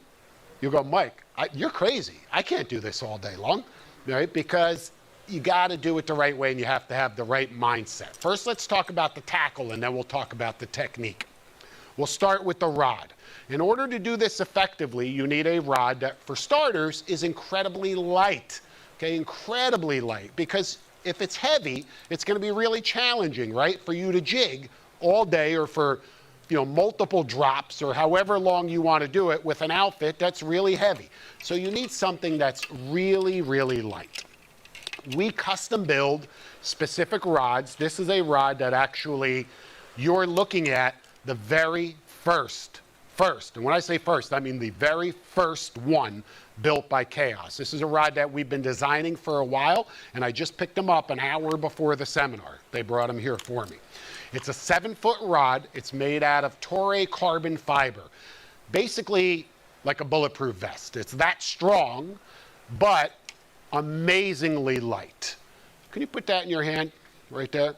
You go, Mike, you're crazy. I can't do this all day long, right? Because you got to do it the right way, and you have to have the right mindset. First, let's talk about the tackle, and then we'll talk about the technique. We'll start with the rod. In order to do this effectively, you need a rod that, for starters, is incredibly light. Okay, incredibly light, because if it's heavy, it's going to be really challenging, right, for you to jig all day, or for, you know, multiple drops, or however long you want to do it with an outfit that's really heavy. So you need something that's really, really light. We custom build specific rods. This is a rod that actually you're looking at the very first, and when I say first, I mean the very first one built by Chaos. This is a rod that we've been designing for a while, and I just picked them up an hour before the seminar. They brought them here for me. It's a 7-foot rod. It's made out of Toray carbon fiber, basically like a bulletproof vest. It's that strong, but amazingly light. Can you put that in your hand right there?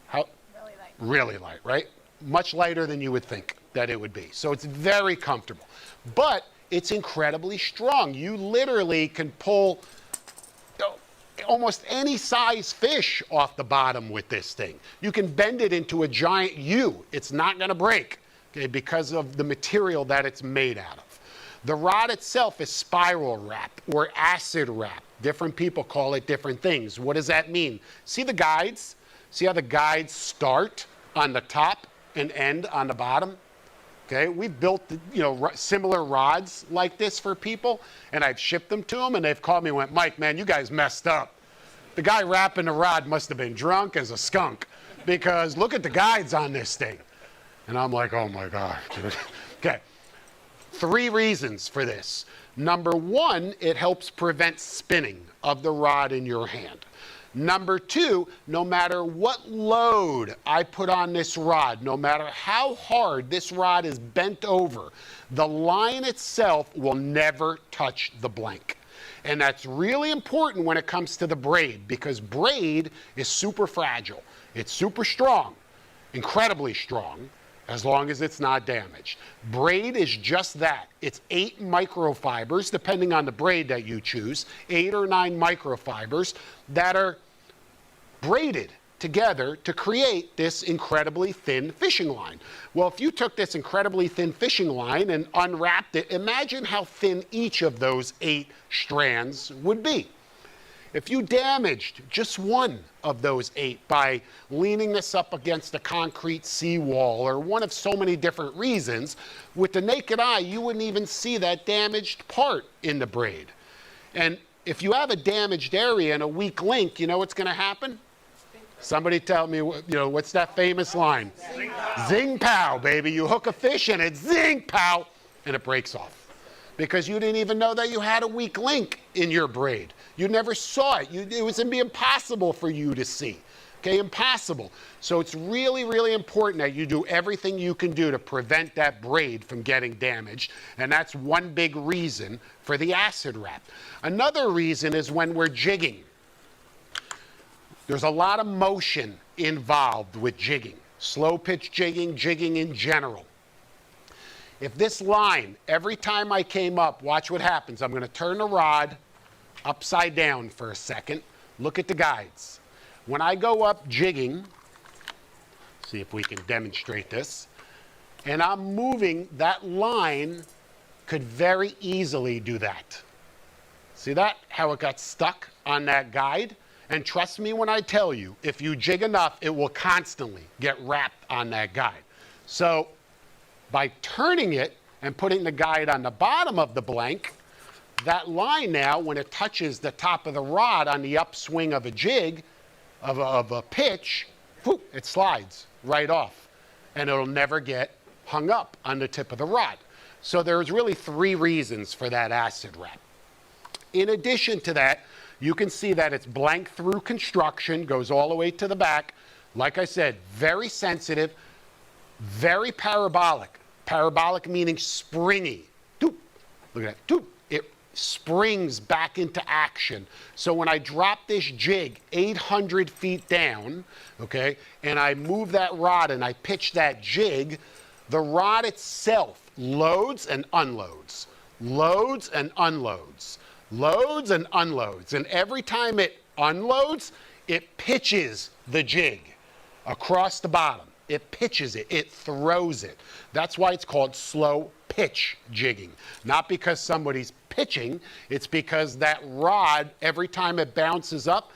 How? Really light. Really light, right? Much lighter than you would think that it would be. So it's very comfortable. But it's incredibly strong. You literally can pull almost any size fish off the bottom with this thing. You can bend it into a giant U. It's not going to break, okay, because of the material that it's made out of. The rod itself is spiral wrap or acid wrap. Different people call it different things. What does that mean? See the guides? See how the guides start on the top and end on the bottom? Okay, we've built, similar rods like this for people, and I've shipped them to them, and they've called me and went, Mike, man, you guys messed up. The guy wrapping the rod must have been drunk as a skunk, because look at the guides on this thing. And I'm like, oh my God. Okay, 3 reasons for this. Number 1, it helps prevent spinning of the rod in your hand. Number 2, no matter what load I put on this rod, no matter how hard this rod is bent over, the line itself will never touch the blank. And that's really important when it comes to the braid, because braid is super fragile. It's super strong, incredibly strong, as long as it's not damaged. Braid is just that. It's 8 microfibers, depending on the braid that you choose, 8 or 9 microfibers that are braided together to create this incredibly thin fishing line. Well, if you took this incredibly thin fishing line and unwrapped it, imagine how thin each of those 8 strands would be. If you damaged just one of those 8 by leaning this up against a concrete seawall or one of so many different reasons, with the naked eye, you wouldn't even see that damaged part in the braid. And if you have a damaged area and a weak link, you know what's going to happen? Somebody tell me, what's that famous line? Zing pow. Zing pow, baby. You hook a fish and it's zing pow, and it breaks off. Because you didn't even know that you had a weak link in your braid. You never saw it. It was going to be impossible for you to see. Okay, impossible. So it's really, really important that you do everything you can do to prevent that braid from getting damaged. And that's one big reason for the acid wrap. Another reason is when we're jigging. There's a lot of motion involved with jigging. Slow pitch jigging, jigging in general. If this line, every time I came up, watch what happens. I'm going to turn the rod upside down for a second. Look at the guides. When I go up jigging, see if we can demonstrate this, and I'm moving, that line could very easily do that. See that? How it got stuck on that guide? And trust me when I tell you, if you jig enough, it will constantly get wrapped on that guide. So by turning it and putting the guide on the bottom of the blank, that line now, when it touches the top of the rod on the upswing of a jig, of a pitch, whoop, it slides right off. And it'll never get hung up on the tip of the rod. So there's really 3 reasons for that acid wrap. In addition to that, you can see that it's blank through construction, goes all the way to the back. Like I said, very sensitive, very parabolic. Parabolic meaning springy. Doop. Look at that. Doop. It springs back into action. So when I drop this jig 800 feet down, okay, and I move that rod and I pitch that jig, the rod itself loads and unloads. Loads and unloads. Loads and unloads. And every time it unloads, it pitches the jig across the bottom. It pitches it. It throws it. That's why it's called slow pitch jigging. Not because somebody's pitching. It's because that rod, every time it bounces up,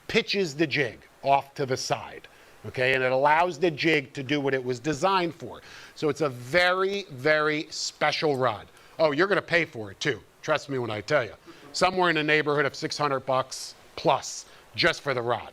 pitches the jig off to the side. Okay, and it allows the jig to do what it was designed for. So it's a very, very special rod. Oh, you're going to pay for it too. Trust me when I tell you. Somewhere in the neighborhood of $600 plus just for the rod.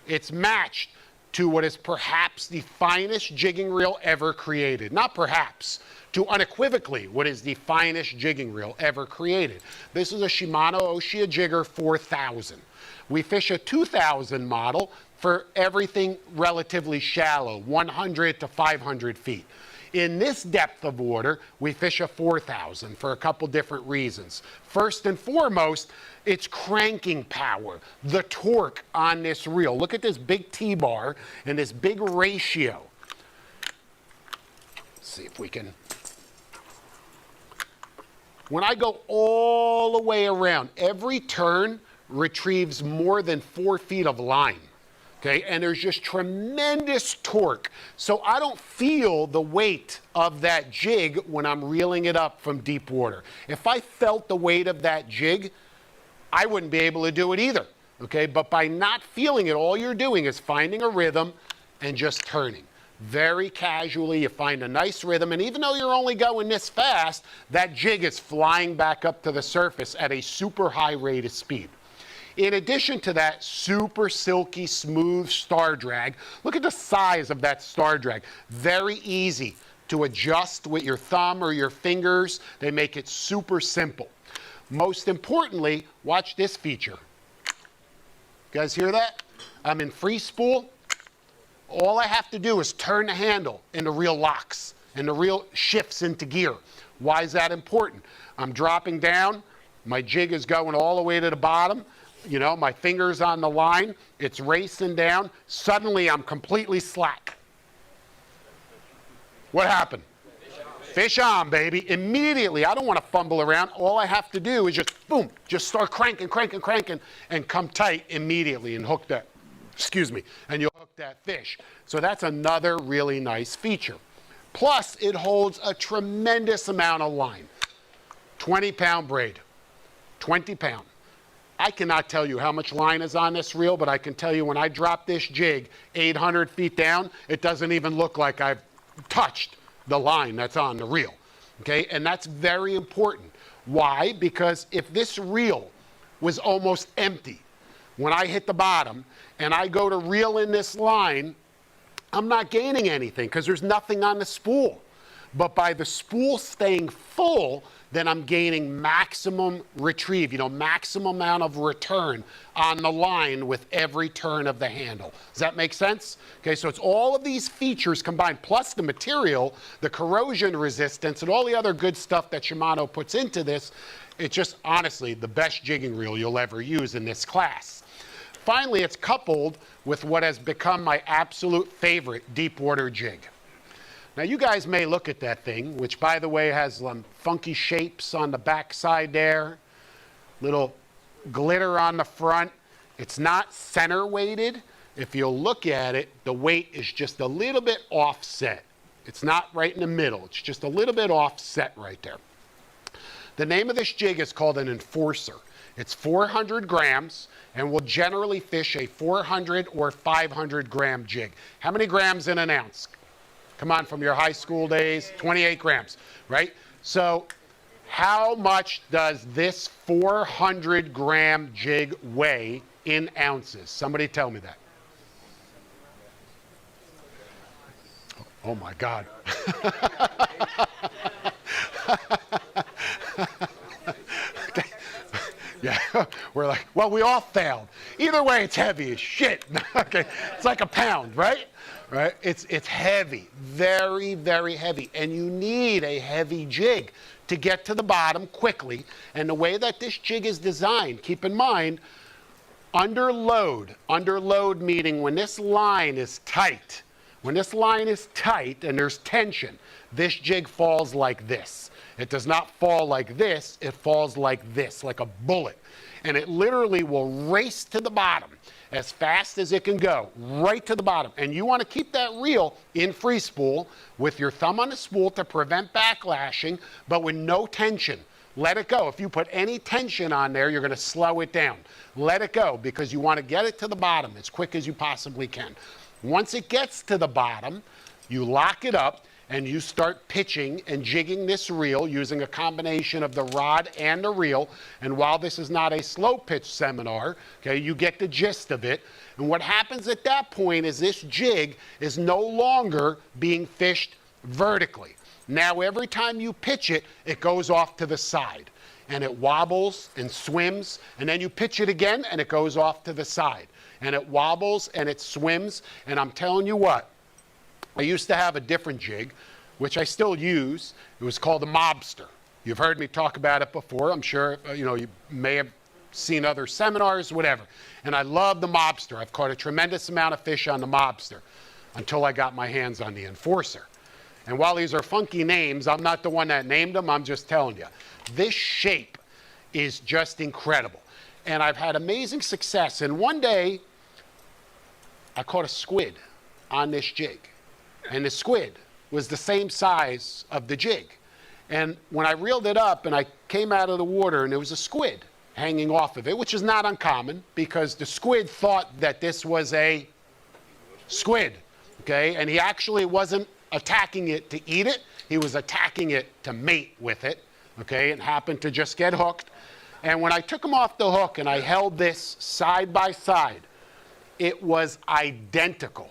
It's matched to what is perhaps the finest jigging reel ever created. Not perhaps, to unequivocally what is the finest jigging reel ever created. This is a Shimano Oshia Jigger 4000. We fish a 2000 model for everything relatively shallow, 100 to 500 feet. In this depth of water, we fish a 4000 for a couple different reasons. First and foremost, it's cranking power, the torque on this reel. Look at this big T-bar and this big ratio. Let's see if we can. When I go all the way around, every turn retrieves more than 4 feet of line. Okay, and there's just tremendous torque. So I don't feel the weight of that jig when I'm reeling it up from deep water. If I felt the weight of that jig, I wouldn't be able to do it either. Okay, but by not feeling it, all you're doing is finding a rhythm and just turning. Very casually, you find a nice rhythm, and even though you're only going this fast, that jig is flying back up to the surface at a super high rate of speed. In addition to that super silky, smooth star drag, look at the size of that star drag. Very easy to adjust with your thumb or your fingers. They make it super simple. Most importantly, watch this feature. You guys hear that? I'm in free spool. All I have to do is turn the handle and the reel locks and the reel shifts into gear. Why is that important? I'm dropping down. My jig is going all the way to the bottom. You know, my finger's on the line, it's racing down. Suddenly, I'm completely slack. What happened? Fish on, baby. Immediately, I don't want to fumble around. All I have to do is just, boom, just start cranking, cranking, cranking, and come tight immediately and hook that, and you'll hook that fish. So that's another really nice feature. Plus, it holds a tremendous amount of line. 20-pound braid, 20-pound. I cannot tell you how much line is on this reel, but I can tell you when I drop this jig 800 feet down, it doesn't even look like I've touched the line that's on the reel. Okay, and that's very important. Why? Because if this reel was almost empty when I hit the bottom and I go to reel in this line, I'm not gaining anything because there's nothing on the spool. But by the spool staying full, then I'm gaining maximum retrieve, maximum amount of return on the line with every turn of the handle. Does that make sense? Okay, so it's all of these features combined, plus the material, the corrosion resistance, and all the other good stuff that Shimano puts into this. It's just, honestly, the best jigging reel you'll ever use in this class. Finally, it's coupled with what has become my absolute favorite deep water jig. Now, you guys may look at that thing, which, by the way, has funky shapes on the back side there, little glitter on the front. It's not center weighted. If you'll look at it, the weight is just a little bit offset. It's not right in the middle. It's just a little bit offset right there. The name of this jig is called an Enforcer. It's 400 grams and will generally fish a 400 or 500 gram jig. How many grams in an ounce? Come on, from your high school days, 28 grams, right? So how much does this 400 gram jig weigh in ounces? Somebody tell me that. Oh my God. Okay. Yeah, we're like, well, we all failed. Either way, it's heavy as shit. Okay, it's like a pound, right? Right? It's heavy, very, very heavy. And you need a heavy jig to get to the bottom quickly. And the way that this jig is designed, keep in mind, under load meaning when this line is tight, and there's tension, this jig falls like this. It does not fall like this, it falls like this, like a bullet. And it literally will race to the bottom as fast as it can go, right to the bottom. And you want to keep that reel in free spool with your thumb on the spool to prevent backlashing, but with no tension. Let it go. If you put any tension on there, you're going to slow it down. Let it go because you want to get it to the bottom as quick as you possibly can. Once it gets to the bottom, you lock it up and you start pitching and jigging this reel using a combination of the rod and the reel. And while this is not a slow pitch seminar, okay, you get the gist of it. And what happens at that point is this jig is no longer being fished vertically. Now, every time you pitch it, it goes off to the side. And it wobbles and swims, and then you pitch it again, and it goes off to the side. And it wobbles and it swims, and I'm telling you what, I used to have a different jig, which I still use. It was called the Mobster. You've heard me talk about it before. I'm sure you may have seen other seminars, whatever. And I love the Mobster. I've caught a tremendous amount of fish on the Mobster until I got my hands on the Enforcer. And while these are funky names, I'm not the one that named them, I'm just telling you. This shape is just incredible. And I've had amazing success. And one day, I caught a squid on this jig. And the squid was the same size of the jig. And when I reeled it up and I came out of the water and there was a squid hanging off of it, which is not uncommon because the squid thought that this was a squid, okay? And he actually wasn't attacking it to eat it, he was attacking it to mate with it, okay? And happened to just get hooked. And when I took him off the hook and I held this side by side, it was identical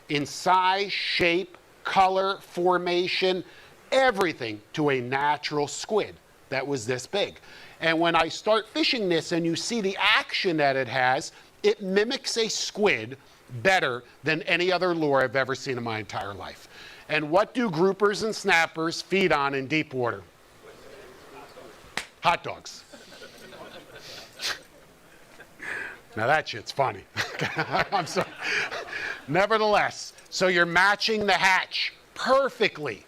in size, shape, color, formation, everything to a natural squid that was this big. And when I start fishing this and you see the action that it has, it mimics a squid better than any other lure I've ever seen in my entire life. And what do groupers and snappers feed on in deep water? Hot dogs. Now that shit's funny. I'm sorry. Nevertheless, so you're matching the hatch perfectly.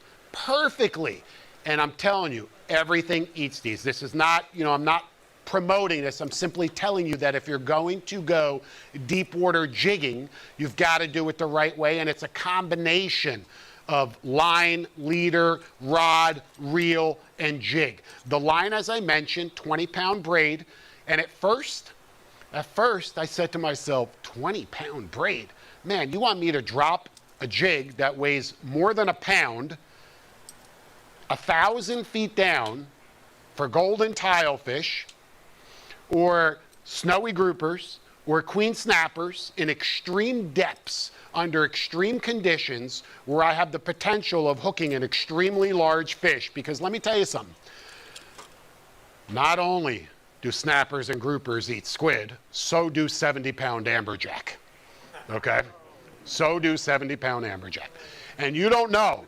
And I'm telling you, everything eats these. This is not, I'm not promoting this. I'm simply telling you that if you're going to go deep water jigging, you've got to do it the right way. And it's a combination of line, leader, rod, reel, and jig. The line, as I mentioned, 20-pound braid. And at first, I said to myself, 20-pound braid? Man, you want me to drop a jig that weighs more than a pound 1,000 feet down for golden tilefish or snowy groupers or queen snappers in extreme depths under extreme conditions where I have the potential of hooking an extremely large fish? Because let me tell you something. Not only do snappers and groupers eat squid, so do 70-pound amberjack, okay? So do 70-pound amberjack. And you don't know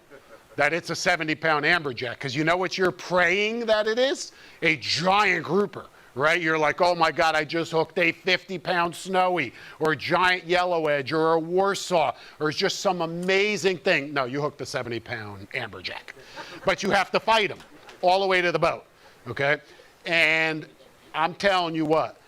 that it's a 70-pound amberjack, because you know what you're praying that it is? A giant grouper, right? You're like, oh my God, I just hooked a 50-pound snowy, or a giant yellow edge, or a Warsaw, or it's just some amazing thing. No, you hooked the 70-pound amberjack. But you have to fight them all the way to the boat, okay? And I'm telling you what,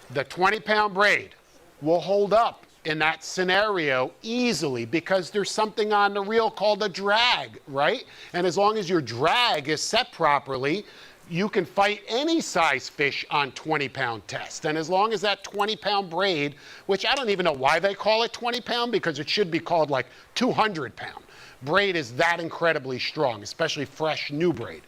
the 20-pound braid will hold up in that scenario easily because there's something on the reel called a drag, right? And as long as your drag is set properly, you can fight any size fish on 20-pound test. And as long as that 20-pound braid, which I don't even know why they call it 20-pound, because it should be called like 200-pound. Braid is that incredibly strong, especially fresh new braid,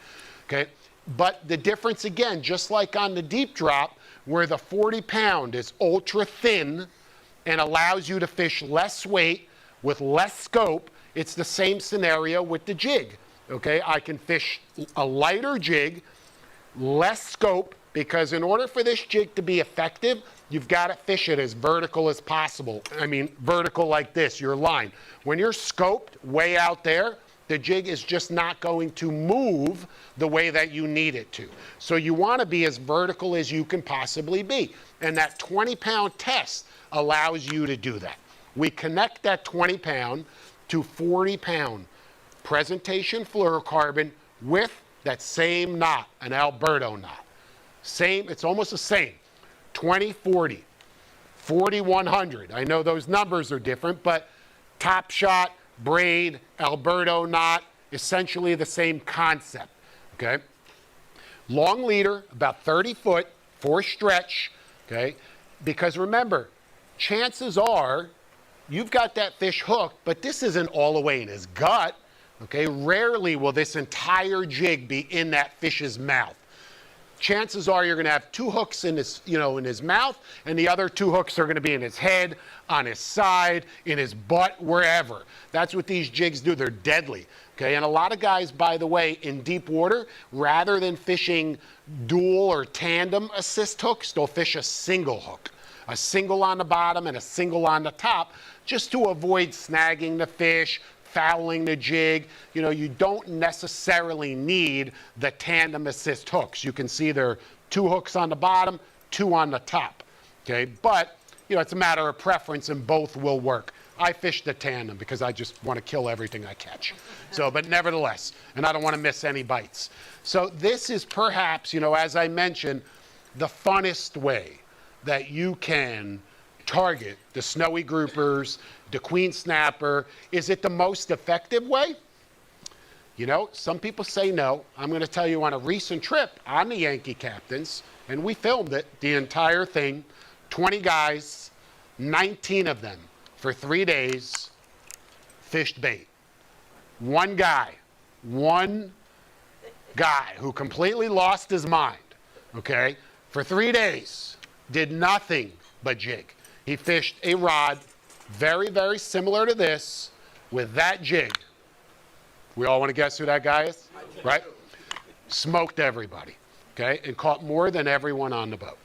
okay? But the difference again, just like on the deep drop, where the 40-pound is ultra thin and allows you to fish less weight with less scope, it's the same scenario with the jig, okay? I can fish a lighter jig, less scope, because in order for this jig to be effective, you've got to fish it as vertical as possible. I mean, vertical like this, your line. When you're scoped way out there, the jig is just not going to move the way that you need it to. So you want to be as vertical as you can possibly be. And that 20-pound test allows you to do that. We connect that 20-pound to 40-pound presentation fluorocarbon with that same knot, an Alberto knot. Same, it's almost the same. 2040, 4100. I know those numbers are different, but Top Shot, braid, Alberto knot, essentially the same concept, okay? Long leader, about 30 foot for stretch, okay? Because remember, chances are you've got that fish hooked, but this isn't all the way in his gut, okay? Rarely will this entire jig be in that fish's mouth. Chances are you're going to have two hooks in his, in his mouth, and the other two hooks are going to be in his head, on his side, in his butt, wherever. That's what these jigs do. They're deadly. Okay, and a lot of guys, by the way, in deep water, rather than fishing dual or tandem assist hooks, they'll fish a single hook. A single on the bottom and a single on the top, just to avoid snagging the fish, fouling the jig. You don't necessarily need the tandem assist hooks. You can see there are two hooks on the bottom, two on the top, okay? But, it's a matter of preference and both will work. I fish the tandem because I just want to kill everything I catch. So, but nevertheless, and I don't want to miss any bites. So this is perhaps, as I mentioned, the funnest way that you can target the snowy groupers, the queen snapper. Is it the most effective way? Some people say no. I'm going to tell you on a recent trip on the Yankee Captains, and we filmed it, the entire thing, 20 guys, 19 of them for 3 days fished bait. One guy who completely lost his mind, okay, for 3 days, did nothing but jig. He fished a rod very, very similar to this with that jig. We all want to guess who that guy is, right? Smoked everybody, okay, and caught more than everyone on the boat.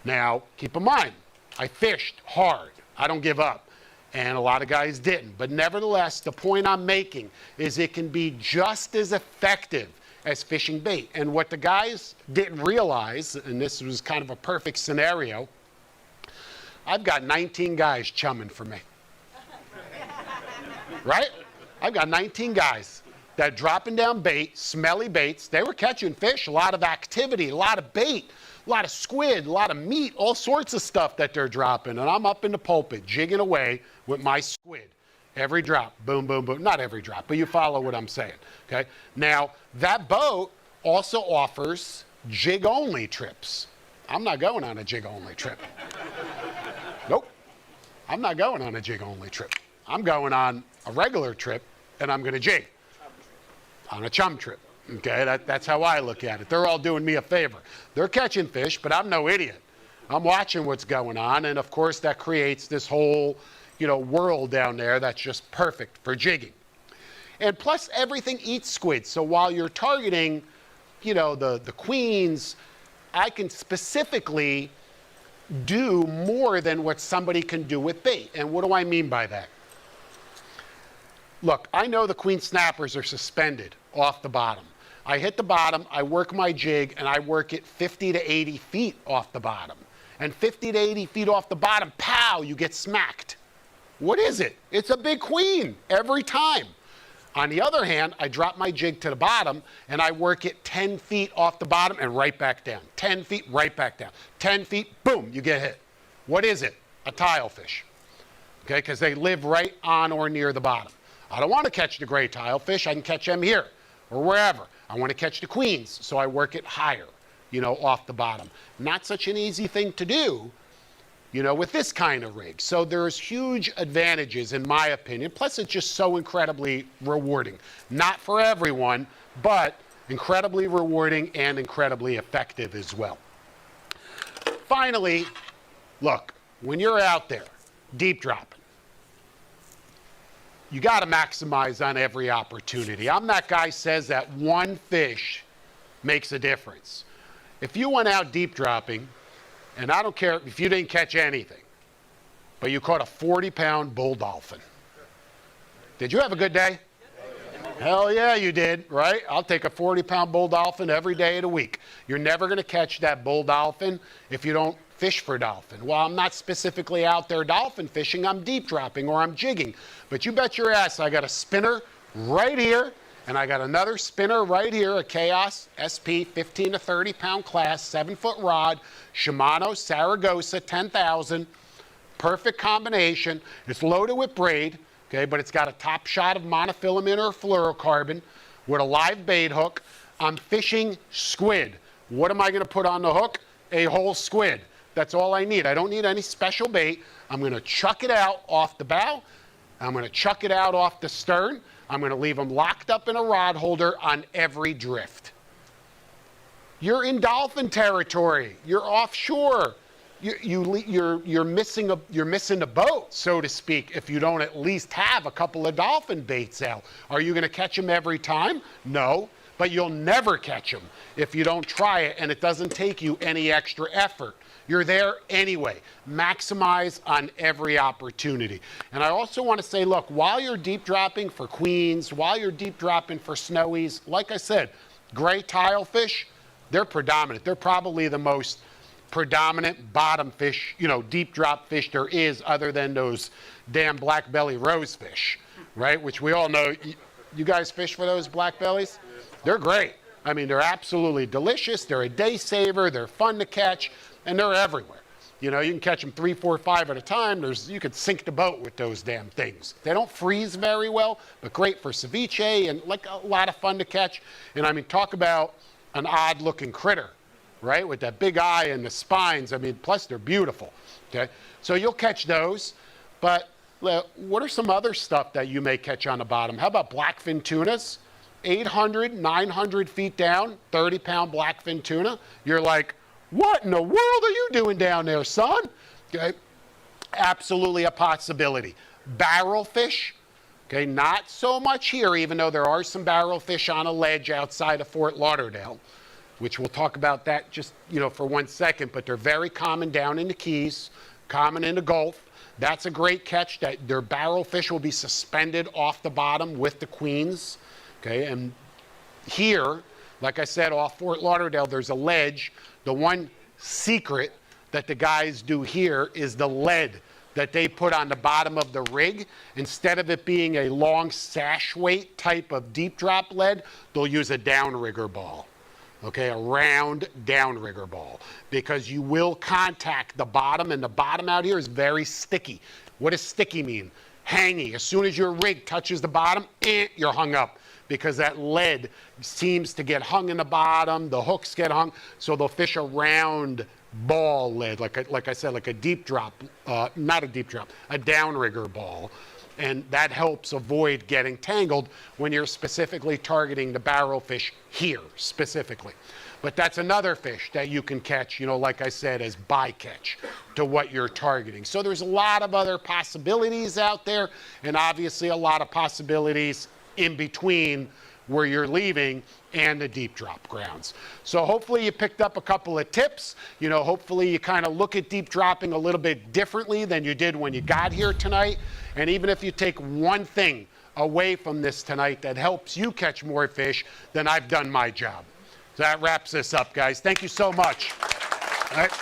Now, keep in mind, I fished hard. I don't give up. And a lot of guys didn't. But nevertheless, the point I'm making is it can be just as effective as fishing bait. And what the guys didn't realize, and this was kind of a perfect scenario, I've got 19 guys chumming for me. Right? I've got 19 guys that dropping down bait, smelly baits. They were catching fish, a lot of activity, a lot of bait, a lot of squid, a lot of meat, all sorts of stuff that they're dropping. And I'm up in the pulpit jigging away with my squid. Every drop, boom, boom, boom. Not every drop, but you follow what I'm saying, okay? Now, that boat also offers jig-only trips. I'm not going on a jig-only trip. Nope. I'm not going on a jig-only trip. I'm going on a regular trip, and I'm going to jig on a chum trip. Okay, that's how I look at it. They're all doing me a favor. They're catching fish, but I'm no idiot. I'm watching what's going on, and of course that creates this whole, world down there that's just perfect for jigging. And plus everything eats squid. So while you're targeting, the queens, I can specifically do more than what somebody can do with bait. And what do I mean by that? Look, I know the queen snappers are suspended off the bottom. I hit the bottom, I work my jig, and I work it 50 to 80 feet off the bottom. And 50 to 80 feet off the bottom, pow, you get smacked. What is it? It's a big queen every time. On the other hand, I drop my jig to the bottom, and I work it 10 feet off the bottom and right back down. 10 feet, right back down. 10 feet, boom, you get hit. What is it? A tile fish. Okay, because they live right on or near the bottom. I don't want to catch the gray tile fish. I can catch them here or wherever. I want to catch the queens, so I work it higher, off the bottom. Not such an easy thing to do, with this kind of rig. So there's huge advantages, in my opinion. Plus, it's just so incredibly rewarding. Not for everyone, but incredibly rewarding and incredibly effective as well. Finally, look, when you're out there deep dropping, you got to maximize on every opportunity. I'm that guy who says that one fish makes a difference. If you went out deep dropping, and I don't care if you didn't catch anything, but you caught a 40-pound bull dolphin. Did you have a good day? Hell yeah, you did, right? I'll take a 40-pound bull dolphin every day of the week. You're never going to catch that bull dolphin if you don't fish for dolphin. Well, I'm not specifically out there dolphin fishing. I'm deep dropping or I'm jigging. But you bet your ass I got a spinner right here, and I got another spinner right here, a Chaos SP 15 to 30-pound class, 7-foot rod, Shimano Saragossa 10,000. Perfect combination. It's loaded with braid, okay, but it's got a top shot of monofilament or fluorocarbon with a live bait hook. I'm fishing squid. What am I going to put on the hook? A whole squid. That's all I need. I don't need any special bait. I'm going to chuck it out off the bow. I'm going to chuck it out off the stern. I'm going to leave them locked up in a rod holder on every drift. You're in dolphin territory. You're offshore. You're missing the boat, so to speak, if you don't at least have a couple of dolphin baits out. Are you going to catch them every time? No, but you'll never catch them if you don't try it and it doesn't take you any extra effort. You're there anyway. Maximize on every opportunity. And I also want to say, look, while you're deep dropping for queens, while you're deep dropping for snowies, like I said, gray tile fish, they're predominant. They're probably the most predominant bottom fish, you know, deep drop fish there is, other than those damn black belly rose fish, right? Which we all know. You guys fish for those black bellies? They're great. I mean, they're absolutely delicious. They're a day saver. They're fun to catch, and they're everywhere. You know, you can catch them 3, 4, 5 at a time. You could sink the boat with those damn things. They don't freeze very well, but great for ceviche and like a lot of fun to catch. And I mean, talk about an odd looking critter, right? With that big eye and the spines. I mean, plus they're beautiful, okay? So you'll catch those, but what are some other stuff that you may catch on the bottom? How about blackfin tunas? 800, 900 feet down, 30-pound blackfin tuna. You're like, what in the world are you doing down there, son? Okay, absolutely a possibility. Barrel fish, okay, not so much here, even though there are some barrel fish on a ledge outside of Fort Lauderdale, which we'll talk about that just, you know, for 1 second, but they're very common down in the Keys, common in the Gulf. That's a great catch. That their barrel fish will be suspended off the bottom with the queens, okay, and here, like I said, off Fort Lauderdale, there's a ledge. The one secret that the guys do here is the lead that they put on the bottom of the rig. Instead of it being a long sash weight type of deep drop lead, they'll use a downrigger ball, okay, a round downrigger ball, because you will contact the bottom, and the bottom out here is very sticky. What does sticky mean? Hangy. As soon as your rig touches the bottom, you're hung up, because that lead seems to get hung in the bottom, the hooks get hung, so they'll fish a round ball lead, like I said, like a deep drop, not a deep drop, a downrigger ball. And that helps avoid getting tangled when you're specifically targeting the barrel fish here, specifically. But that's another fish that you can catch, you know, like I said, as bycatch to what you're targeting. So there's a lot of other possibilities out there, and obviously a lot of possibilities in between where you're leaving and the deep drop grounds. So hopefully you picked up a couple of tips. You know, hopefully you kind of look at deep dropping a little bit differently than you did when you got here tonight. And even if you take one thing away from this tonight that helps you catch more fish, then I've done my job. So that wraps this up, guys. Thank you so much. All right.